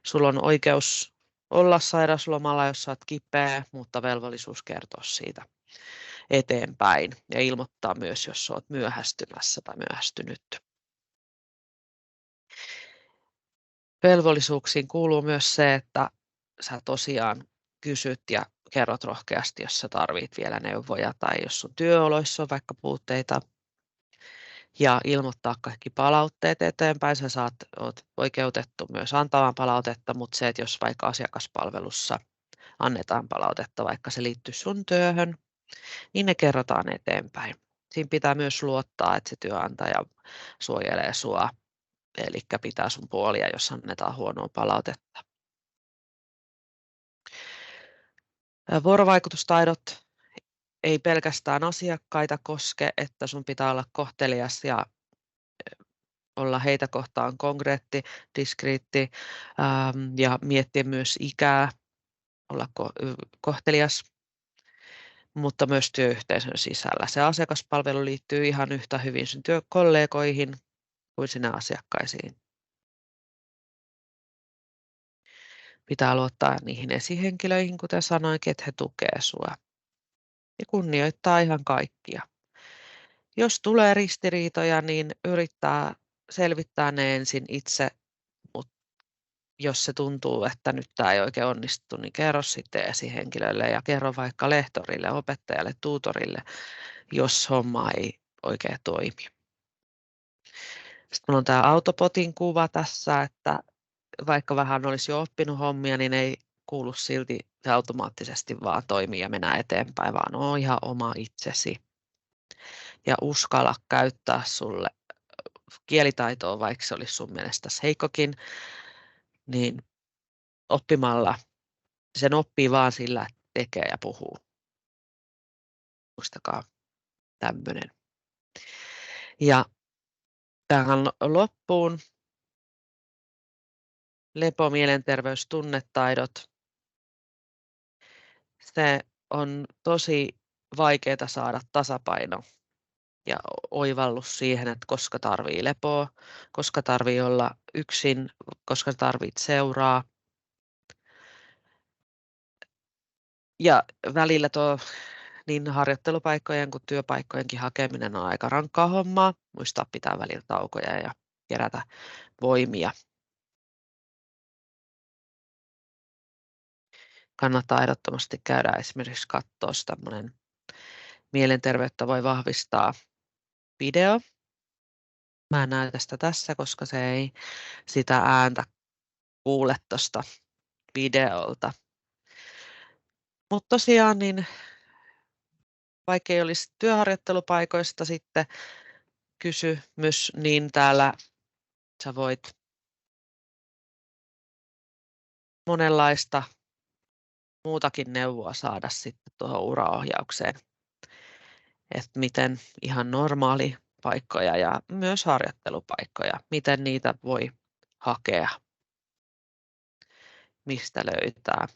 Sulla on oikeus olla sairauslomalla, jos sä oot kipeä, mutta velvollisuus kertoa siitä. eteenpäin ja ilmoittaa myös, jos olet myöhästymässä tai myöhästynyt. Velvollisuuksiin kuuluu myös se, että sä tosiaan kysyt ja kerrot rohkeasti, jos sä tarvit vielä neuvoja tai jos sun työoloissa on vaikka puutteita. Ja ilmoittaa kaikki palautteet eteenpäin. Sä oot oikeutettu myös antamaan palautetta, mutta se, että jos vaikka asiakaspalvelussa annetaan palautetta, vaikka se liittyy sun työhön, niin ne kerrotaan eteenpäin. Siinä pitää myös luottaa, että se työnantaja suojelee sua, eli pitää sun puolia, jos annetaan huonoa palautetta. Vuorovaikutustaidot ei pelkästään asiakkaita koske, että sun pitää olla kohtelias ja olla heitä kohtaan konkreetti, diskriitti ja miettiä myös ikää, olla kohtelias, mutta myös työyhteisön sisällä. Se asiakaspalvelu liittyy ihan yhtä hyvin sun työkollegoihin kuin sinä asiakkaisiin. Pitää luottaa niihin esihenkilöihin, kuten sanoinkin, että he tukevat sua. Ja kunnioittaa ihan kaikkia. Jos tulee ristiriitoja, niin yrittää selvittää ne ensin itse, mutta jos se tuntuu, että nyt tämä ei oikein onnistu, niin kerro sitten esihenkilölle ja kerro vaikka lehtorille, opettajalle, tutorille, jos homma ei oikein toimi. Sitten minulla on tämä autopotin kuva tässä, että vaikka vähän olisi jo oppinut hommia, niin ei kuulu silti automaattisesti vaan toimia ja mennä eteenpäin, vaan ole ihan oma itsesi. Ja uskalla käyttää sulle kielitaitoa, vaikka se olisi sun mielestäsi heikkokin, niin oppimalla sen oppii vaan sillä, että tekee ja puhuu. Muistakaa tämmöinen. Ja tähän loppuun lepo, mielenterveys, tunnetaidot. Se on tosi vaikeaa saada tasapaino ja oivallus siihen, että koska tarvii lepoa, koska tarvii olla yksin, koska tarvit seuraa. Ja välillä tuo niin harjoittelupaikkojen kuin työpaikkojenkin hakeminen on aika rankkaa hommaa. Muistaa pitää välillä taukoja ja kerätä voimia. Kannattaa ehdottomasti käydä esimerkiksi katsoa tämmöinen mielenterveyttä voi vahvistaa video. Mä en näytä sitä tässä, koska se ei sitä ääntä kuule tuosta videolta. Mutta tosiaan, niin vaikka ei olisi työharjoittelupaikoista sitten kysymys, niin täällä sä voit monenlaista muutakin neuvoa saada sitten tuohon uraohjaukseen. Että miten ihan normaali paikkoja ja myös harjoittelupaikkoja, miten niitä voi hakea, mistä löytää.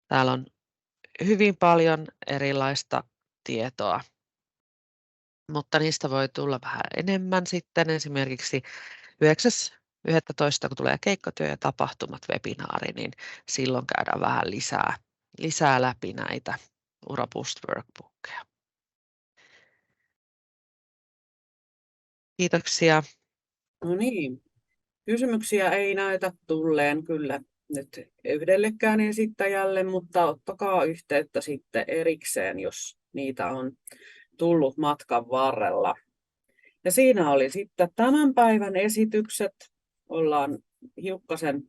Täällä on hyvin paljon erilaista tietoa, mutta niistä voi tulla vähän enemmän sitten. Esimerkiksi 9.11. kun tulee keikkatyö ja tapahtumat webinaari, niin silloin käydään vähän lisää läpi näitä Uraboost workbookeja. Kiitoksia. No niin, kysymyksiä ei näytä tulleen kyllä nyt yhdellekään esittäjälle, mutta ottakaa yhteyttä sitten erikseen, jos niitä on tullut matkan varrella. Ja siinä oli sitten tämän päivän esitykset. Ollaan hiukkasen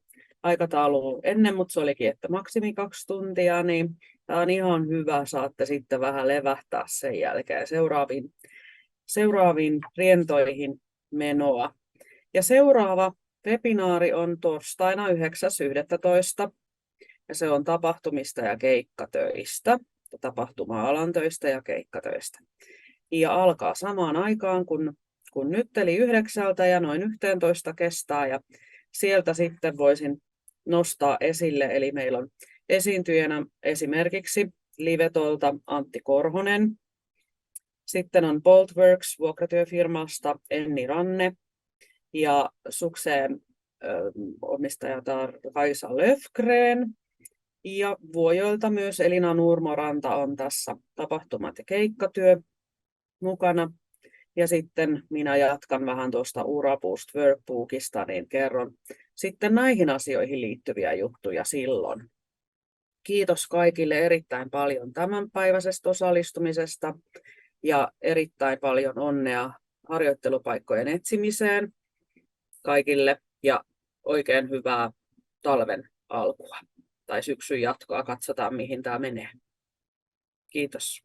aikataulu ennen, mutta se olikin, että maksimi 2 tuntia, niin tämä on ihan hyvä. Saatte sitten vähän levähtää sen jälkeen seuraaviin rientoihin menoa. Ja seuraava webinaari on torstaina 9.11. Ja se on tapahtumista ja keikkatöistä, tapahtuma-alan töistä ja keikkatöistä. Ja alkaa samaan aikaan kun nyt, eli 9 ja noin 11 kestää. Ja sieltä sitten voisin nostaa esille, eli meillä on esiintyjänä esimerkiksi Livetolta Antti Korhonen. Sitten on Boltworks vuokratyöfirmasta Enni Ranne ja Sukseen omistajatar Kaisa Löfgren Ja Vuojoelta myös Elina Nurmoranta on tässä tapahtumat ja keikkatyö mukana. Ja sitten minä jatkan vähän tuosta Uraboost Workbookista, niin kerron sitten näihin asioihin liittyviä juttuja silloin. Kiitos kaikille erittäin paljon tämänpäiväisestä osallistumisesta ja erittäin paljon onnea harjoittelupaikkojen etsimiseen kaikille ja oikein hyvää talven alkua tai syksyn jatkoa. Katsotaan, mihin tämä menee. Kiitos.